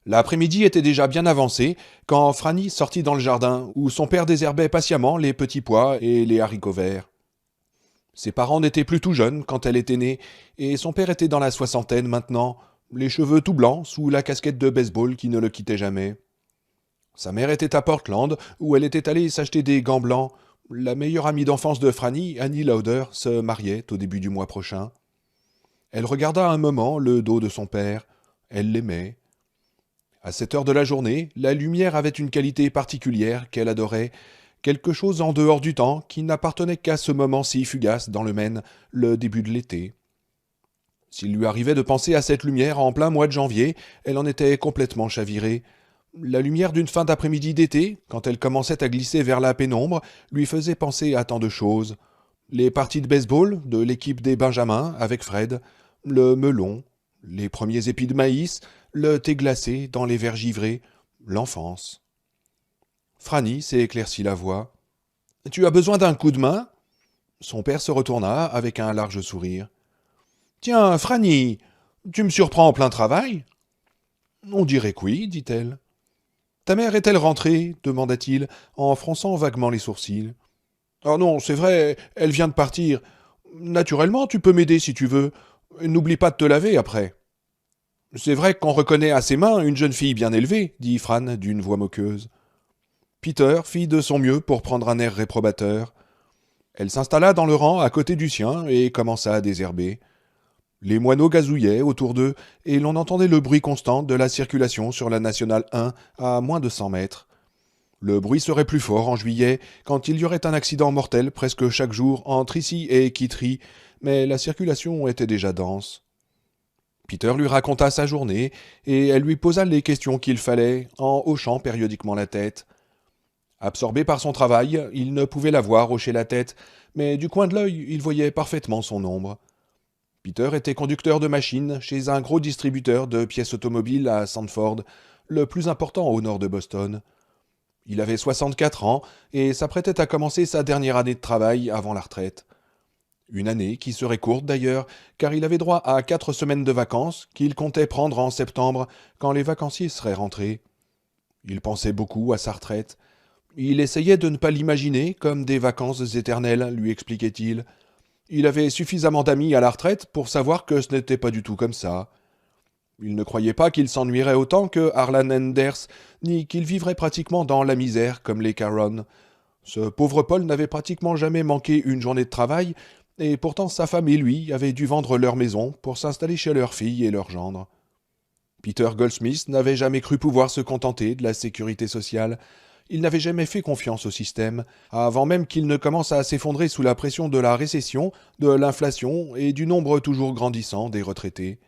L'après-midi était déjà bien avancé quand Franny sortit dans le jardin où son père désherbait patiemment les petits pois et les haricots verts. Ses parents n'étaient plus tout jeunes quand elle était née, et son père était dans la soixantaine maintenant, les cheveux tout blancs sous la casquette de baseball qui ne le quittait jamais. Sa mère était à Portland, où elle était allée s'acheter des gants blancs. La meilleure amie d'enfance de Franny, Annie Lauder, se mariait au début du mois prochain. Elle regarda un moment le dos de son père. Elle l'aimait. À cette heure de la journée, la lumière avait une qualité particulière qu'elle adorait, quelque chose en dehors du temps qui n'appartenait qu'à ce moment si fugace dans le Maine, le début de l'été. S'il lui arrivait de penser à cette lumière en plein mois de janvier, elle en était complètement chavirée. La lumière d'une fin d'après-midi d'été, quand elle commençait à glisser vers la pénombre, lui faisait penser à tant de choses. Les parties de baseball de l'équipe des Benjamins avec Fred, le melon, les premiers épis de maïs, le thé glacé dans les verres givrés, l'enfance. Franny s'est éclairci la voix. Tu as besoin d'un coup de main? Son père se retourna avec un large sourire. Tiens, Franny, tu me surprends en plein travail? On dirait que oui, dit-elle. Ta mère est-elle rentrée demanda-t-il, en fronçant vaguement les sourcils. Ah non, c'est vrai, elle vient de partir. Naturellement, tu peux m'aider si tu veux. N'oublie pas de te laver après. C'est vrai qu'on reconnaît à ses mains une jeune fille bien élevée, dit Fran d'une voix moqueuse. Peter fit de son mieux pour prendre un air réprobateur. Elle s'installa dans le rang à côté du sien et commença à désherber. Les moineaux gazouillaient autour d'eux et l'on entendait le bruit constant de la circulation sur la nationale 1 à moins de 100 mètres. Le bruit serait plus fort en juillet, quand il y aurait un accident mortel presque chaque jour entre ici et Kittery, mais la circulation était déjà dense. Peter lui raconta sa journée, et elle lui posa les questions qu'il fallait, en hochant périodiquement la tête. Absorbé par son travail, il ne pouvait la voir hocher la tête, mais du coin de l'œil, il voyait parfaitement son ombre. Peter était conducteur de machine chez un gros distributeur de pièces automobiles à Sandford, le plus important au nord de Boston. Il avait 64 ans et s'apprêtait à commencer sa dernière année de travail avant la retraite. Une année qui serait courte d'ailleurs, car il avait droit à 4 semaines de vacances qu'il comptait prendre en septembre, quand les vacanciers seraient rentrés. Il pensait beaucoup à sa retraite. Il essayait de ne pas l'imaginer comme des vacances éternelles, lui expliquait-il. Il avait suffisamment d'amis à la retraite pour savoir que ce n'était pas du tout comme ça. Il ne croyait pas qu'il s'ennuierait autant que Harlan Enders, ni qu'il vivrait pratiquement dans la misère comme les Caron. Ce pauvre Paul n'avait pratiquement jamais manqué une journée de travail, et pourtant sa femme et lui avaient dû vendre leur maison pour s'installer chez leur fille et leur gendre. Peter Goldsmith n'avait jamais cru pouvoir se contenter de la sécurité sociale. Il n'avait jamais fait confiance au système, avant même qu'il ne commence à s'effondrer sous la pression de la récession, de l'inflation et du nombre toujours grandissant des retraités.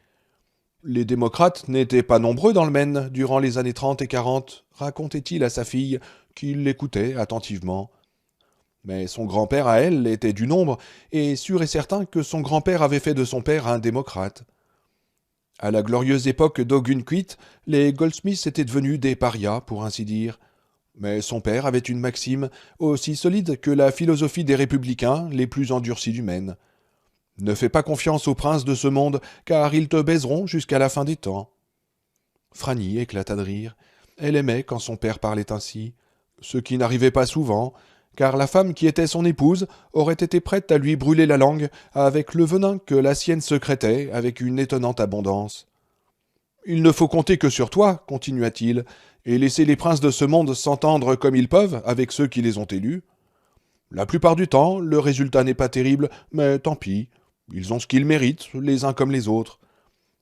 Les démocrates n'étaient pas nombreux dans le Maine durant les années 30 et 40, racontait-il à sa fille, qui l'écoutait attentivement. Mais son grand-père à elle était du nombre, et sûr et certain que son grand-père avait fait de son père un démocrate. À la glorieuse époque d'Ogunquit, les Goldsmiths étaient devenus des parias, pour ainsi dire. Mais son père avait une maxime aussi solide que la philosophie des républicains les plus endurcis du Maine. Ne fais pas confiance aux princes de ce monde, car ils te baiseront jusqu'à la fin des temps. Franny éclata de rire. Elle aimait quand son père parlait ainsi, ce qui n'arrivait pas souvent, car la femme qui était son épouse aurait été prête à lui brûler la langue avec le venin que la sienne secrétait avec une étonnante abondance. Il ne faut compter que sur toi, continua-t-il, et laisser les princes de ce monde s'entendre comme ils peuvent avec ceux qui les ont élus. La plupart du temps, le résultat n'est pas terrible, mais tant pis. Ils ont ce qu'ils méritent, les uns comme les autres.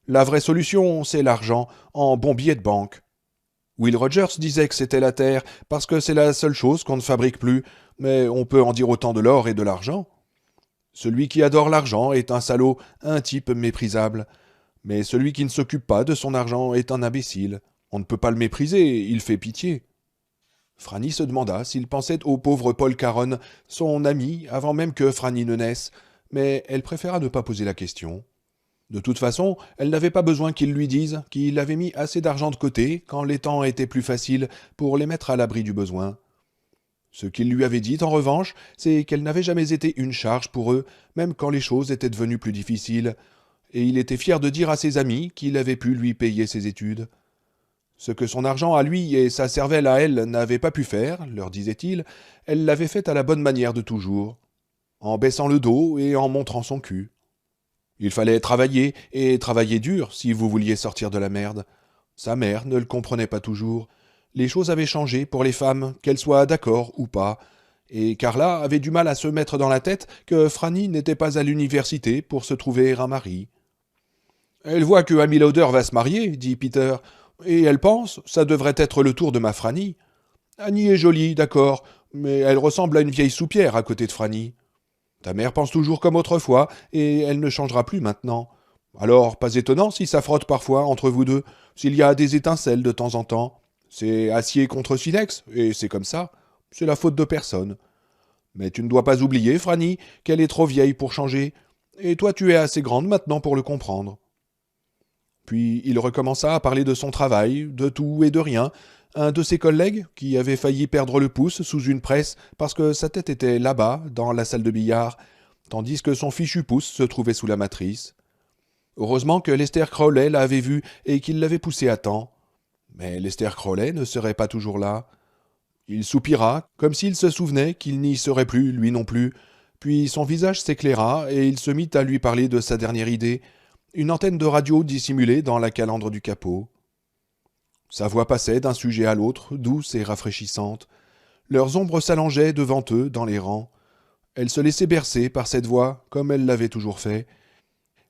La vraie solution, c'est l'argent, en bons billets de banque. Will Rogers disait que c'était la terre, parce que c'est la seule chose qu'on ne fabrique plus, mais on peut en dire autant de l'or et de l'argent. Celui qui adore l'argent est un salaud, un type méprisable. Mais celui qui ne s'occupe pas de son argent est un imbécile. On ne peut pas le mépriser, il fait pitié. Franny se demanda s'il pensait au pauvre Paul Caron, son ami, avant même que Franny ne naisse, mais elle préféra ne pas poser la question. De toute façon, elle n'avait pas besoin qu'il lui dise qu'il avait mis assez d'argent de côté quand les temps étaient plus faciles pour les mettre à l'abri du besoin. Ce qu'il lui avait dit, en revanche, c'est qu'elle n'avait jamais été une charge pour eux, même quand les choses étaient devenues plus difficiles, et il était fier de dire à ses amis qu'il avait pu lui payer ses études. Ce que son argent à lui et sa cervelle à elle n'avaient pas pu faire, leur disait-il, elle l'avait fait à la bonne manière de toujours, en baissant le dos et en montrant son cul. Il fallait travailler, et travailler dur, si vous vouliez sortir de la merde. Sa mère ne le comprenait pas toujours. Les choses avaient changé pour les femmes, qu'elles soient d'accord ou pas, et Carla avait du mal à se mettre dans la tête que Franny n'était pas à l'université pour se trouver un mari. Elle voit que Amy Lauder va se marier, dit Peter, et elle pense, ça devrait être le tour de ma Franny. Annie est jolie, d'accord, mais elle ressemble à une vieille soupière à côté de Franny. Ta mère pense toujours comme autrefois, et elle ne changera plus maintenant. Alors, pas étonnant si ça frotte parfois entre vous deux, s'il y a des étincelles de temps en temps. C'est acier contre silex, et c'est comme ça. C'est la faute de personne. Mais tu ne dois pas oublier, Franny, qu'elle est trop vieille pour changer, et toi tu es assez grande maintenant pour le comprendre. Puis il recommença à parler de son travail, de tout et de rien. Un de ses collègues, qui avait failli perdre le pouce sous une presse parce que sa tête était là-bas, dans la salle de billard, tandis que son fichu pouce se trouvait sous la matrice. Heureusement que Lester Crowley l'avait vu et qu'il l'avait poussé à temps. Mais Lester Crowley ne serait pas toujours là. Il soupira, comme s'il se souvenait qu'il n'y serait plus, lui non plus, puis son visage s'éclaira et il se mit à lui parler de sa dernière idée, une antenne de radio dissimulée dans la calandre du capot. Sa voix passait d'un sujet à l'autre, douce et rafraîchissante. Leurs ombres s'allongeaient devant eux dans les rangs. Elle se laissait bercer par cette voix, comme elle l'avait toujours fait.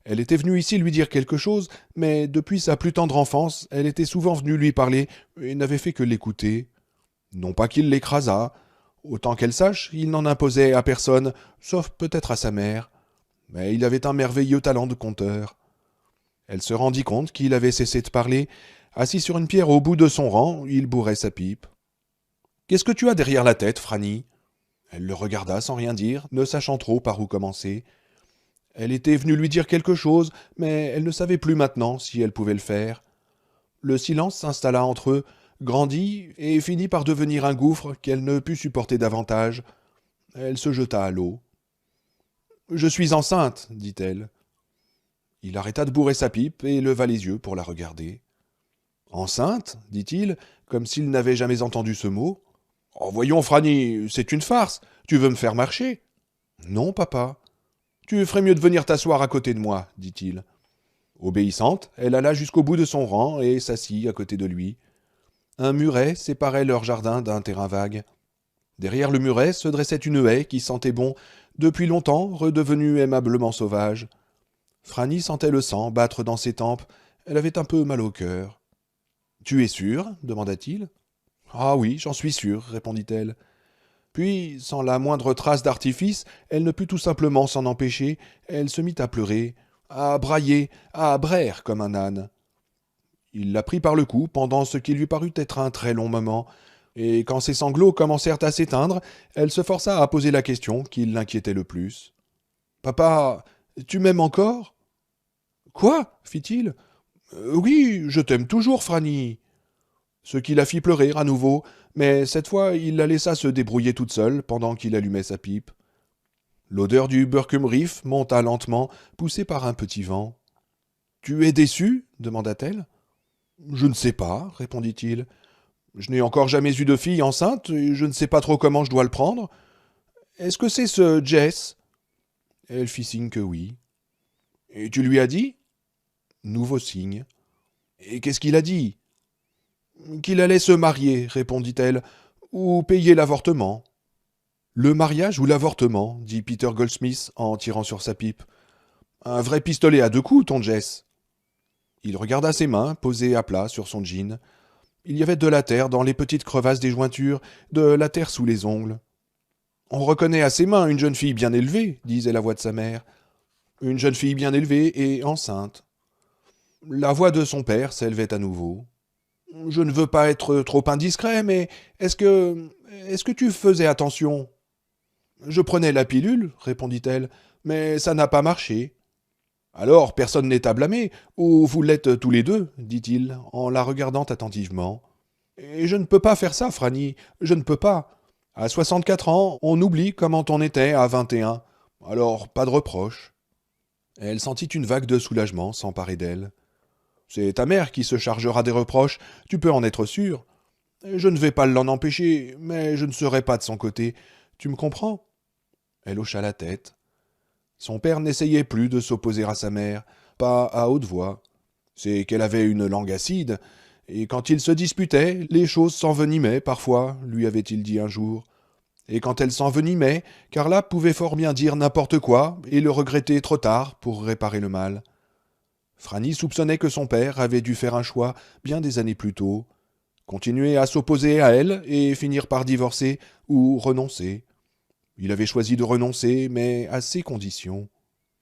Elle était venue ici lui dire quelque chose, mais depuis sa plus tendre enfance, elle était souvent venue lui parler et n'avait fait que l'écouter. Non pas qu'il l'écrasât. Autant qu'elle sache, il n'en imposait à personne, sauf peut-être à sa mère. Mais il avait un merveilleux talent de conteur. Elle se rendit compte qu'il avait cessé de parler. Assis sur une pierre au bout de son rang, il bourrait sa pipe. « Qu'est-ce que tu as derrière la tête, Franny ?» Elle le regarda sans rien dire, ne sachant trop par où commencer. Elle était venue lui dire quelque chose, mais elle ne savait plus maintenant si elle pouvait le faire. Le silence s'installa entre eux, grandit et finit par devenir un gouffre qu'elle ne put supporter davantage. Elle se jeta à l'eau. « Je suis enceinte, dit-elle. Il arrêta de bourrer sa pipe et leva les yeux pour la regarder. « Enceinte » dit-il, comme s'il n'avait jamais entendu ce mot. « Oh, voyons, Franny, c'est une farce. Tu veux me faire marcher ?»« Non, papa. »« Tu ferais mieux de venir t'asseoir à côté de moi, » dit-il. Obéissante, elle alla jusqu'au bout de son rang et s'assit à côté de lui. Un muret séparait leur jardin d'un terrain vague. Derrière le muret se dressait une haie qui sentait bon, depuis longtemps redevenue aimablement sauvage. Franny sentait le sang battre dans ses tempes. Elle avait un peu mal au cœur. « Tu es sûr ?» demanda-t-il. « Ah oui, j'en suis sûre, » répondit-elle. Puis, sans la moindre trace d'artifice, elle ne put tout simplement s'en empêcher. Elle se mit à pleurer, à brailler, à braire comme un âne. Il la prit par le cou pendant ce qui lui parut être un très long moment, et quand ses sanglots commencèrent à s'éteindre, elle se força à poser la question qui l'inquiétait le plus. « Papa, tu m'aimes encore ?»« Quoi ?» fit-il. Oui, je t'aime toujours, Franny. » Ce qui la fit pleurer à nouveau, mais cette fois il la laissa se débrouiller toute seule pendant qu'il allumait sa pipe. L'odeur du Burkum Reef monta lentement, poussée par un petit vent. « Tu es déçu ?» demanda-t-elle. « Je ne sais pas, » répondit-il. « Je n'ai encore jamais eu de fille enceinte, et je ne sais pas trop comment je dois le prendre. Est-ce que c'est ce Jess ?» Elle fit signe que oui. « Et tu lui as dit ?» Nouveau signe. « Et qu'est-ce qu'il a dit ?»« Qu'il allait se marier, » répondit-elle, « ou payer l'avortement. »« Le mariage ou l'avortement ?» dit Peter Goldsmith en tirant sur sa pipe. « Un vrai pistolet à 2 coups, ton Jess. » Il regarda ses mains, posées à plat sur son jean. Il y avait de la terre dans les petites crevasses des jointures, de la terre sous les ongles. « On reconnaît à ses mains une jeune fille bien élevée, » disait la voix de sa mère. Une jeune fille bien élevée et enceinte. La voix de son père s'élevait à nouveau. « Je ne veux pas être trop indiscret, mais est-ce que tu faisais attention ?»« Je prenais la pilule, » répondit-elle, « mais ça n'a pas marché. »« Alors, personne n'est à blâmer, ou vous l'êtes tous les deux, » dit-il, en la regardant attentivement. « Et je ne peux pas faire ça, Franny, je ne peux pas. À 64 ans, on oublie comment on était à 21. Alors, pas de reproche. » Elle sentit une vague de soulagement s'emparer d'elle. C'est ta mère qui se chargera des reproches, tu peux en être sûr. Je ne vais pas l'en empêcher, mais je ne serai pas de son côté. Tu me comprends ?» Elle hocha la tête. Son père n'essayait plus de s'opposer à sa mère, pas à haute voix. C'est qu'elle avait une langue acide, et quand ils se disputaient, les choses s'envenimaient parfois, lui avait-il dit un jour. Et quand elles s'envenimaient, Carla pouvait fort bien dire n'importe quoi et le regretter trop tard pour réparer le mal. Franny soupçonnait que son père avait dû faire un choix bien des années plus tôt, continuer à s'opposer à elle et finir par divorcer ou renoncer. Il avait choisi de renoncer, mais à ses conditions.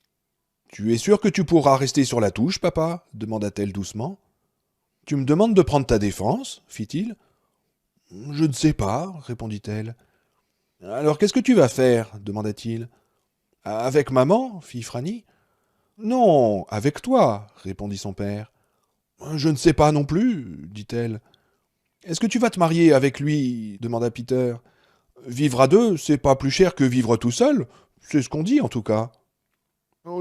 « Tu es sûr que tu pourras rester sur la touche, papa » demanda-t-elle doucement. « Tu me demandes de prendre ta défense » fit-il. « Je ne sais pas » répondit-elle. « Alors qu'est-ce que tu vas faire » demanda-t-il. « Avec maman » fit Franny. « Non, avec toi » répondit son père. « Je ne sais pas non plus » dit-elle. « Est-ce que tu vas te marier avec lui » demanda Peter. « Vivre à deux, c'est pas plus cher que vivre tout seul, c'est ce qu'on dit en tout cas. »«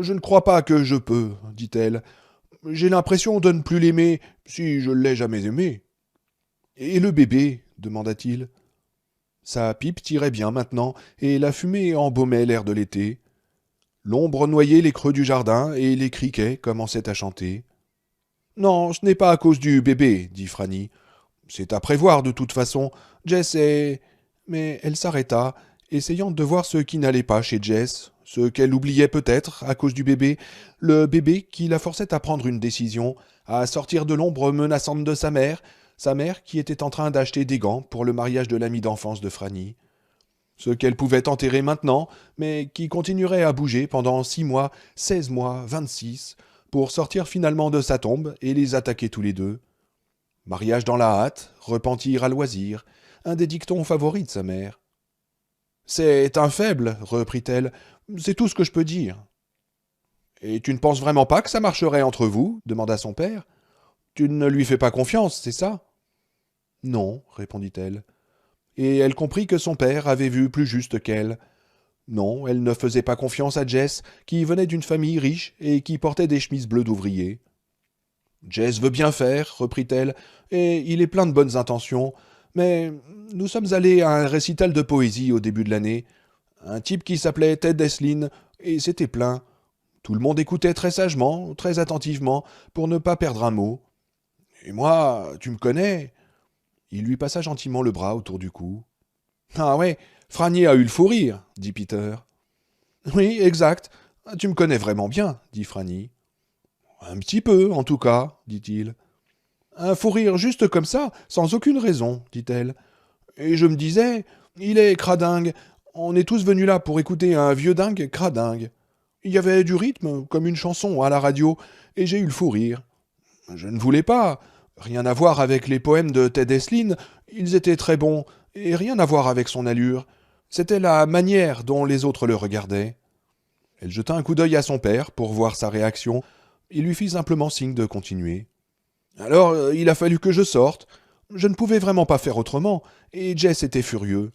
Je ne crois pas que je peux, » dit-elle. « J'ai l'impression de ne plus l'aimer si je ne l'ai jamais aimé. »« Et le bébé » demanda-t-il. Sa pipe tirait bien maintenant, et la fumée embaumait l'air de l'été. L'ombre noyait les creux du jardin, et les criquets commençaient à chanter. « Non, ce n'est pas à cause du bébé, » dit Franny. « C'est à prévoir de toute façon. Jess est... » Mais elle s'arrêta, essayant de voir ce qui n'allait pas chez Jess, ce qu'elle oubliait peut-être à cause du bébé, le bébé qui la forçait à prendre une décision, à sortir de l'ombre menaçante de sa mère qui était en train d'acheter des gants pour le mariage de l'ami d'enfance de Franny. Ce qu'elle pouvait enterrer maintenant, mais qui continuerait à bouger pendant 6 mois, 16 mois, 26, pour sortir finalement de sa tombe et les attaquer tous les deux. Mariage dans la hâte, repentir à loisir, un des dictons favoris de sa mère. « C'est un faible, reprit-elle, c'est tout ce que je peux dire. »« Et tu ne penses vraiment pas que ça marcherait entre vous » demanda son père. « Tu ne lui fais pas confiance, c'est ça ?»« Non, répondit-elle. Et elle comprit que son père avait vu plus juste qu'elle. Non, elle ne faisait pas confiance à Jess, qui venait d'une famille riche et qui portait des chemises bleues d'ouvrier. « Jess veut bien faire, reprit-elle, et il est plein de bonnes intentions. Mais nous sommes allés à un récital de poésie au début de l'année. Un type qui s'appelait Ted Eslin, et c'était plein. Tout le monde écoutait très sagement, très attentivement, pour ne pas perdre un mot. Et moi, tu me connais ?» Il lui passa gentiment le bras autour du cou. « Ah ouais, Franny a eu le fou rire, » dit Peter. « Oui, exact. Tu me connais vraiment bien, » dit Franny. « Un petit peu, en tout cas, » dit-il. « Un fou rire juste comme ça, sans aucune raison, » dit-elle. « Et je me disais, il est cradingue. On est tous venus là pour écouter un vieux dingue cradingue. Il y avait du rythme, comme une chanson à la radio, et j'ai eu le fou rire. Je ne voulais pas. Rien à voir avec les poèmes de Ted Eslin, ils étaient très bons, et rien à voir avec son allure. C'était la manière dont les autres le regardaient. » Elle jeta un coup d'œil à son père pour voir sa réaction. Il lui fit simplement signe de continuer. « Alors, il a fallu que je sorte. Je ne pouvais vraiment pas faire autrement, et Jess était furieux.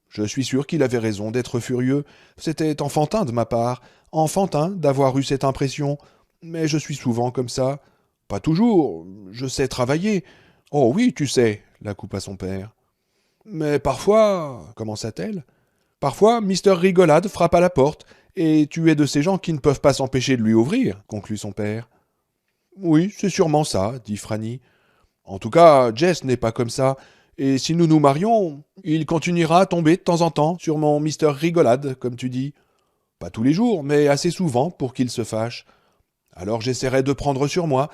Je suis sûr qu'il avait raison d'être furieux. C'était enfantin de ma part, enfantin d'avoir eu cette impression. Mais je suis souvent comme ça. Pas toujours, je sais travailler. Oh oui, tu sais, la coupa son père. Mais parfois, commença-t-elle, parfois, Mister Rigolade frappe à la porte, et tu es de ces gens qui ne peuvent pas s'empêcher de lui ouvrir, conclut son père. Oui, c'est sûrement ça, dit Franny. En tout cas, Jess n'est pas comme ça, et si nous nous marions, il continuera à tomber de temps en temps sur mon Mister Rigolade, comme tu dis. Pas tous les jours, mais assez souvent pour qu'il se fâche. Alors j'essaierai de prendre sur moi,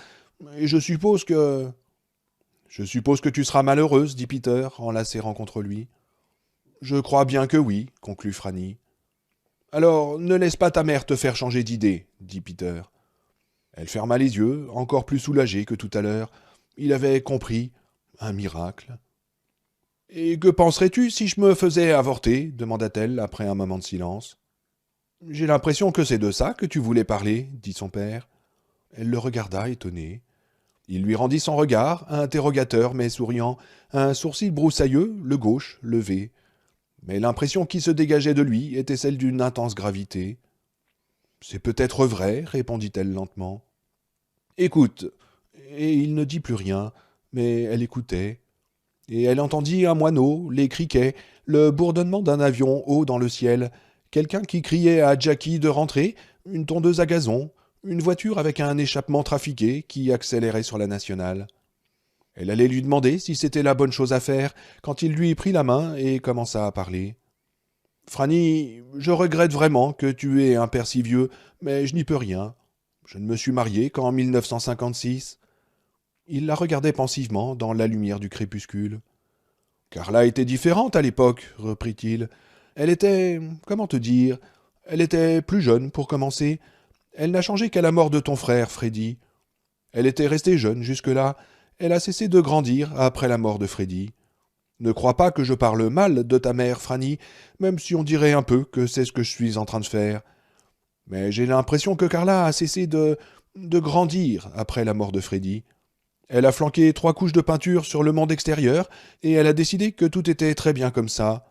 et je suppose que... Je suppose que tu seras malheureuse, dit Peter, en la serrant contre lui. Je crois bien que oui, conclut Franny. Alors, ne laisse pas ta mère te faire changer d'idée, dit Peter. Elle ferma les yeux, encore plus soulagée que tout à l'heure. Il avait compris. Un miracle. « Et que penserais-tu si je me faisais avorter » demanda-t-elle après un moment de silence. « J'ai l'impression que c'est de ça que tu voulais parler, » dit son père. Elle le regarda, étonnée. Il lui rendit son regard, interrogateur mais souriant, un sourcil broussailleux, le gauche, levé. Mais l'impression qui se dégageait de lui était celle d'une intense gravité. « C'est peut-être vrai, » répondit-elle lentement. « Écoute, et il ne dit plus rien, mais elle écoutait. Et elle entendit un moineau, les criquets, le bourdonnement d'un avion haut dans le ciel, quelqu'un qui criait à Jackie de rentrer, une tondeuse à gazon, une voiture avec un échappement trafiqué qui accélérait sur la nationale. Elle allait lui demander si c'était la bonne chose à faire quand il lui prit la main et commença à parler. Franny, je regrette vraiment que tu aies un père si vieux, mais je n'y peux rien. Je ne me suis marié qu'en 1956. Il la regardait pensivement dans la lumière du crépuscule. Carla était différente à l'époque, reprit-il. Elle était, comment te dire, elle était plus jeune pour commencer. Elle n'a changé qu'à la mort de ton frère, Freddy. Elle était restée jeune jusque-là. Elle a cessé de grandir après la mort de Freddy. Ne crois pas que je parle mal de ta mère, Franny, même si on dirait un peu que c'est ce que je suis en train de faire. Mais j'ai l'impression que Carla a cessé de grandir après la mort de Freddy. Elle a flanqué 3 couches de peinture sur le monde extérieur, et elle a décidé que tout était très bien comme ça.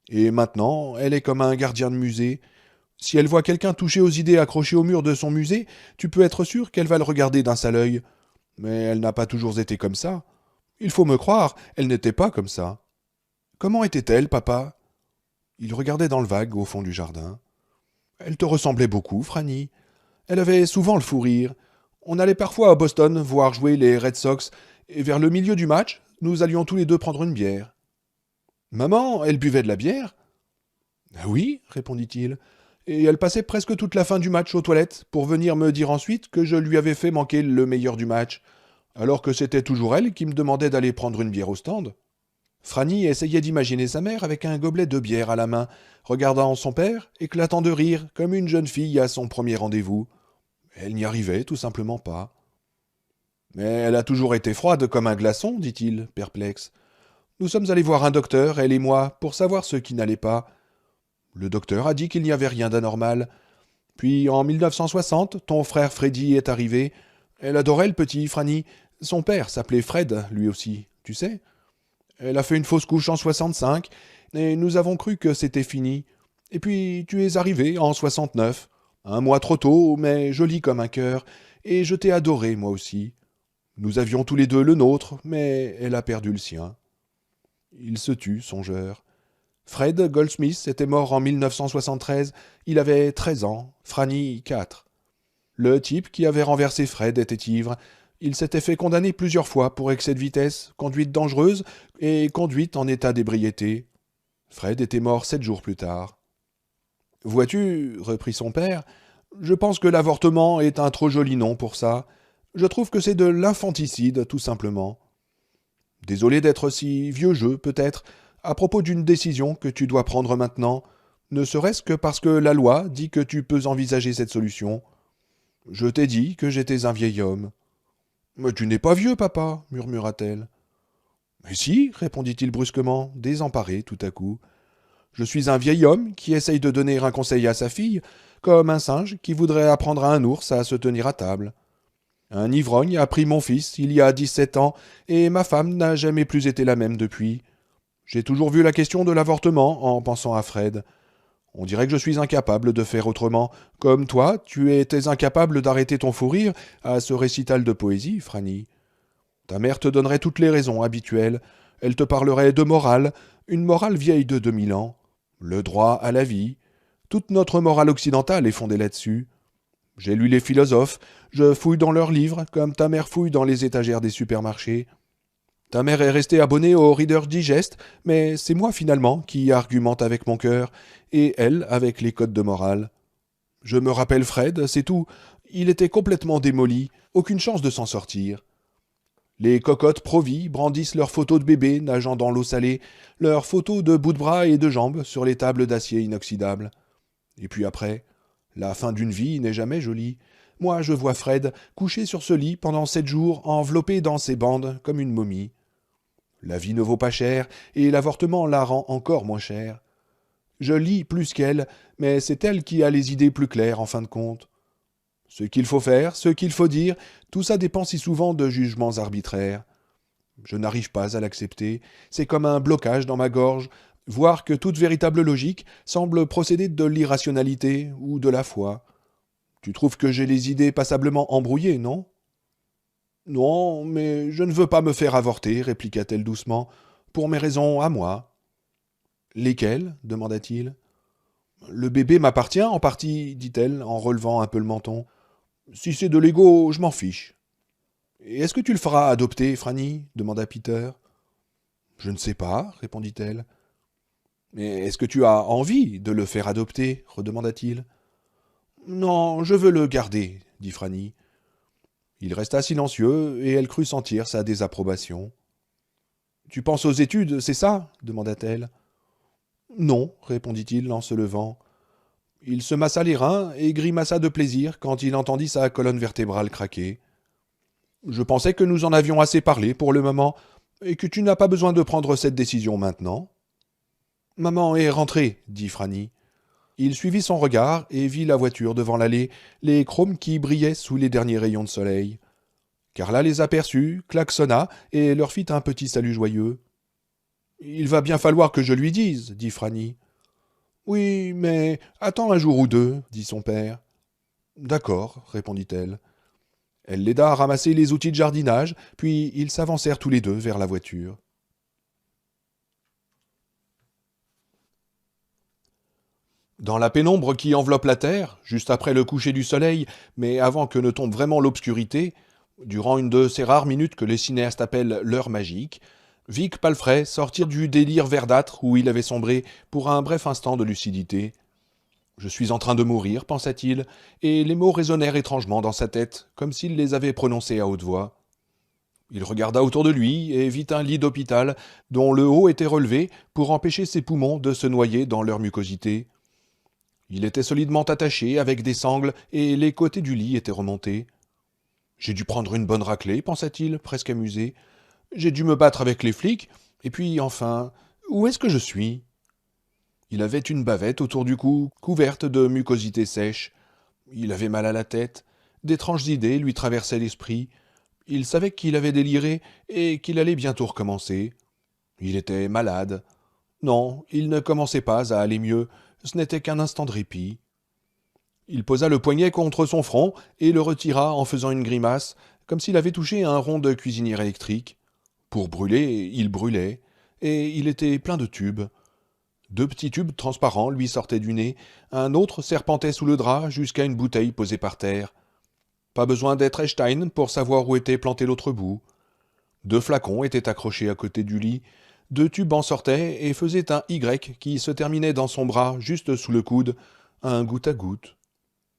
Et maintenant, elle est comme un gardien de musée. Si elle voit quelqu'un toucher aux idées accrochées au mur de son musée, tu peux être sûr qu'elle va le regarder d'un sale œil. Mais elle n'a pas toujours été comme ça. Il faut me croire, elle n'était pas comme ça. Comment était-elle, papa? Il regardait dans le vague au fond du jardin. Elle te ressemblait beaucoup, Franny. Elle avait souvent le fou rire. On allait parfois à Boston voir jouer les Red Sox, et vers le milieu du match, nous allions tous les deux prendre une bière. Maman, elle buvait de la bière? Oui, répondit-il, et elle passait presque toute la fin du match aux toilettes pour venir me dire ensuite que je lui avais fait manquer le meilleur du match, alors que c'était toujours elle qui me demandait d'aller prendre une bière au stand. Franny essayait d'imaginer sa mère avec un gobelet de bière à la main, regardant son père, éclatant de rire comme une jeune fille à son premier rendez-vous. Elle n'y arrivait tout simplement pas. Mais elle a toujours été froide comme un glaçon, dit-il, perplexe. Nous sommes allés voir un docteur, elle et moi, pour savoir ce qui n'allait pas. Le docteur a dit qu'il n'y avait rien d'anormal. Puis, en 1960, ton frère Freddy est arrivé. Elle adorait le petit Franny. Son père s'appelait Fred, lui aussi, tu sais. Elle a fait une fausse couche en 65, et nous avons cru que c'était fini. Et puis, tu es arrivé en 69. Un mois trop tôt, mais joli comme un cœur, et je t'ai adoré, moi aussi. Nous avions tous les deux le nôtre, mais elle a perdu le sien. Il se tut, songeur. Fred Goldsmith était mort en 1973. Il avait 13 ans, Franny 4. Le type qui avait renversé Fred était ivre. Il s'était fait condamner plusieurs fois pour excès de vitesse, conduite dangereuse et conduite en état d'ébriété. Fred était mort 7 jours plus tard. Vois-tu, reprit son père, je pense que l'avortement est un trop joli nom pour ça. Je trouve que c'est de l'infanticide, tout simplement. Désolé d'être si vieux jeu, peut-être, à propos d'une décision que tu dois prendre maintenant, ne serait-ce que parce que la loi dit que tu peux envisager cette solution. Je t'ai dit que j'étais un vieil homme. Mais tu n'es pas vieux, papa, murmura-t-elle. Mais si, répondit-il brusquement, désemparé tout à coup. Je suis un vieil homme qui essaye de donner un conseil à sa fille, comme un singe qui voudrait apprendre à un ours à se tenir à table. Un ivrogne a pris mon fils il y a 17 ans, et ma femme n'a jamais plus été la même depuis. J'ai toujours vu la question de l'avortement en pensant à Fred. On dirait que je suis incapable de faire autrement. Comme toi, tu étais incapable d'arrêter ton fou rire à ce récital de poésie, Franny. Ta mère te donnerait toutes les raisons habituelles. Elle te parlerait de morale, une morale vieille de 2000 ans. Le droit à la vie. Toute notre morale occidentale est fondée là-dessus. J'ai lu les philosophes, je fouille dans leurs livres, comme ta mère fouille dans les étagères des supermarchés. Ta mère est restée abonnée au Reader's Digest, mais c'est moi finalement qui argumente avec mon cœur, et elle avec les codes de morale. Je me rappelle Fred, c'est tout. Il était complètement démoli, aucune chance de s'en sortir. Les cocottes pro-vie brandissent leurs photos de bébés nageant dans l'eau salée, leurs photos de bouts de bras et de jambes sur les tables d'acier inoxydable. Et puis après, la fin d'une vie n'est jamais jolie. Moi, je vois Fred couché sur ce lit pendant 7 jours, enveloppé dans ses bandes comme une momie. La vie ne vaut pas cher, et l'avortement la rend encore moins chère. Je lis plus qu'elle, mais c'est elle qui a les idées plus claires en fin de compte. Ce qu'il faut faire, ce qu'il faut dire, tout ça dépend si souvent de jugements arbitraires. Je n'arrive pas à l'accepter, c'est comme un blocage dans ma gorge, voir que toute véritable logique semble procéder de l'irrationalité ou de la foi. Tu trouves que j'ai les idées passablement embrouillées, non ? Non, mais je ne veux pas me faire avorter, répliqua-t-elle doucement, pour mes raisons à moi. Lesquelles demanda-t-il. Le bébé m'appartient en partie, dit-elle, en relevant un peu le menton. Si c'est de l'ego, je m'en fiche. Et est-ce que tu le feras adopter, Franny demanda Peter. Je ne sais pas, répondit-elle. Mais est-ce que tu as envie de le faire adopter redemanda-t-il. Non, je veux le garder, dit Franny. Il resta silencieux, et elle crut sentir sa désapprobation. Tu penses aux études, c'est ça demanda-t-elle. Non, répondit-il en se levant. Il se massa les reins et grimaça de plaisir quand il entendit sa colonne vertébrale craquer. Je pensais que nous en avions assez parlé pour le moment, et que tu n'as pas besoin de prendre cette décision maintenant. Maman est rentrée, dit Franny. Il suivit son regard et vit la voiture devant l'allée, les chromes qui brillaient sous les derniers rayons de soleil. Carla les aperçut, klaxonna et leur fit un petit salut joyeux. Il va bien falloir que je lui dise, dit Franny. Oui, mais attends un jour ou deux, dit son père. D'accord, répondit-elle. Elle l'aida à ramasser les outils de jardinage, puis ils s'avancèrent tous les deux vers la voiture. Dans la pénombre qui enveloppe la terre, juste après le coucher du soleil, mais avant que ne tombe vraiment l'obscurité, durant une de ces rares minutes que les cinéastes appellent l'heure magique, Vic Palfrey sortit du délire verdâtre où il avait sombré pour un bref instant de lucidité. Je suis en train de mourir, pensa-t-il, et les mots résonnèrent étrangement dans sa tête, comme s'il les avait prononcés à haute voix. Il regarda autour de lui et vit un lit d'hôpital dont le haut était relevé pour empêcher ses poumons de se noyer dans leur mucosité. Il était solidement attaché avec des sangles et les côtés du lit étaient remontés. J'ai dû prendre une bonne raclée, pensa-t-il, presque amusé. J'ai dû me battre avec les flics, et puis, enfin, où est-ce que je suis? Il avait une bavette autour du cou, couverte de mucosité sèche. Il avait mal à la tête. D'étranges idées lui traversaient l'esprit. Il savait qu'il avait déliré et qu'il allait bientôt recommencer. Il était malade. Non, il ne commençait pas à aller mieux. Ce n'était qu'un instant de répit. Il posa le poignet contre son front et le retira en faisant une grimace, comme s'il avait touché un rond de cuisinière électrique. Pour brûler, il brûlait, et il était plein de tubes. Deux petits tubes transparents lui sortaient du nez, un autre serpentait sous le drap jusqu'à une bouteille posée par terre. Pas besoin d'être Einstein pour savoir où était planté l'autre bout. Deux flacons étaient accrochés à côté du lit, deux tubes en sortaient et faisaient un Y qui se terminait dans son bras juste sous le coude, un goutte à goutte.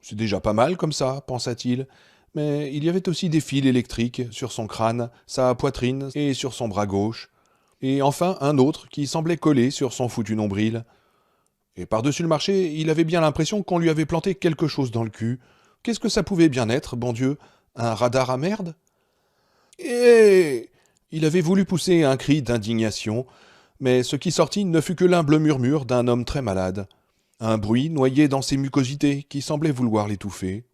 C'est déjà pas mal comme ça, pensa-t-il, mais il y avait aussi des fils électriques sur son crâne, sa poitrine et sur son bras gauche, et enfin un autre qui semblait coller sur son foutu nombril. Et par-dessus le marché, il avait bien l'impression qu'on lui avait planté quelque chose dans le cul. Qu'est-ce que ça pouvait bien être, bon Dieu? Un radar à merde? Et il avait voulu pousser un cri d'indignation, mais ce qui sortit ne fut que l'humble murmure d'un homme très malade. Un bruit noyé dans ses mucosités qui semblait vouloir l'étouffer.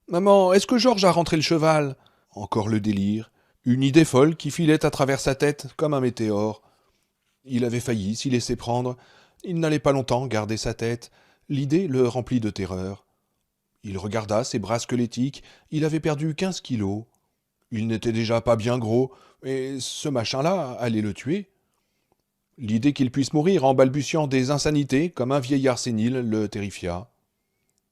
Maman, est-ce que Georges a rentré le cheval? Encore le délire. Une idée folle qui filait à travers sa tête comme un météore. Il avait failli s'y laisser prendre. Il n'allait pas longtemps garder sa tête. L'idée le remplit de terreur. Il regarda ses bras squelettiques. Il avait perdu 15 kilos. Il n'était déjà pas bien gros, et ce machin-là allait le tuer. L'idée qu'il puisse mourir en balbutiant des insanités comme un vieillard sénile le terrifia.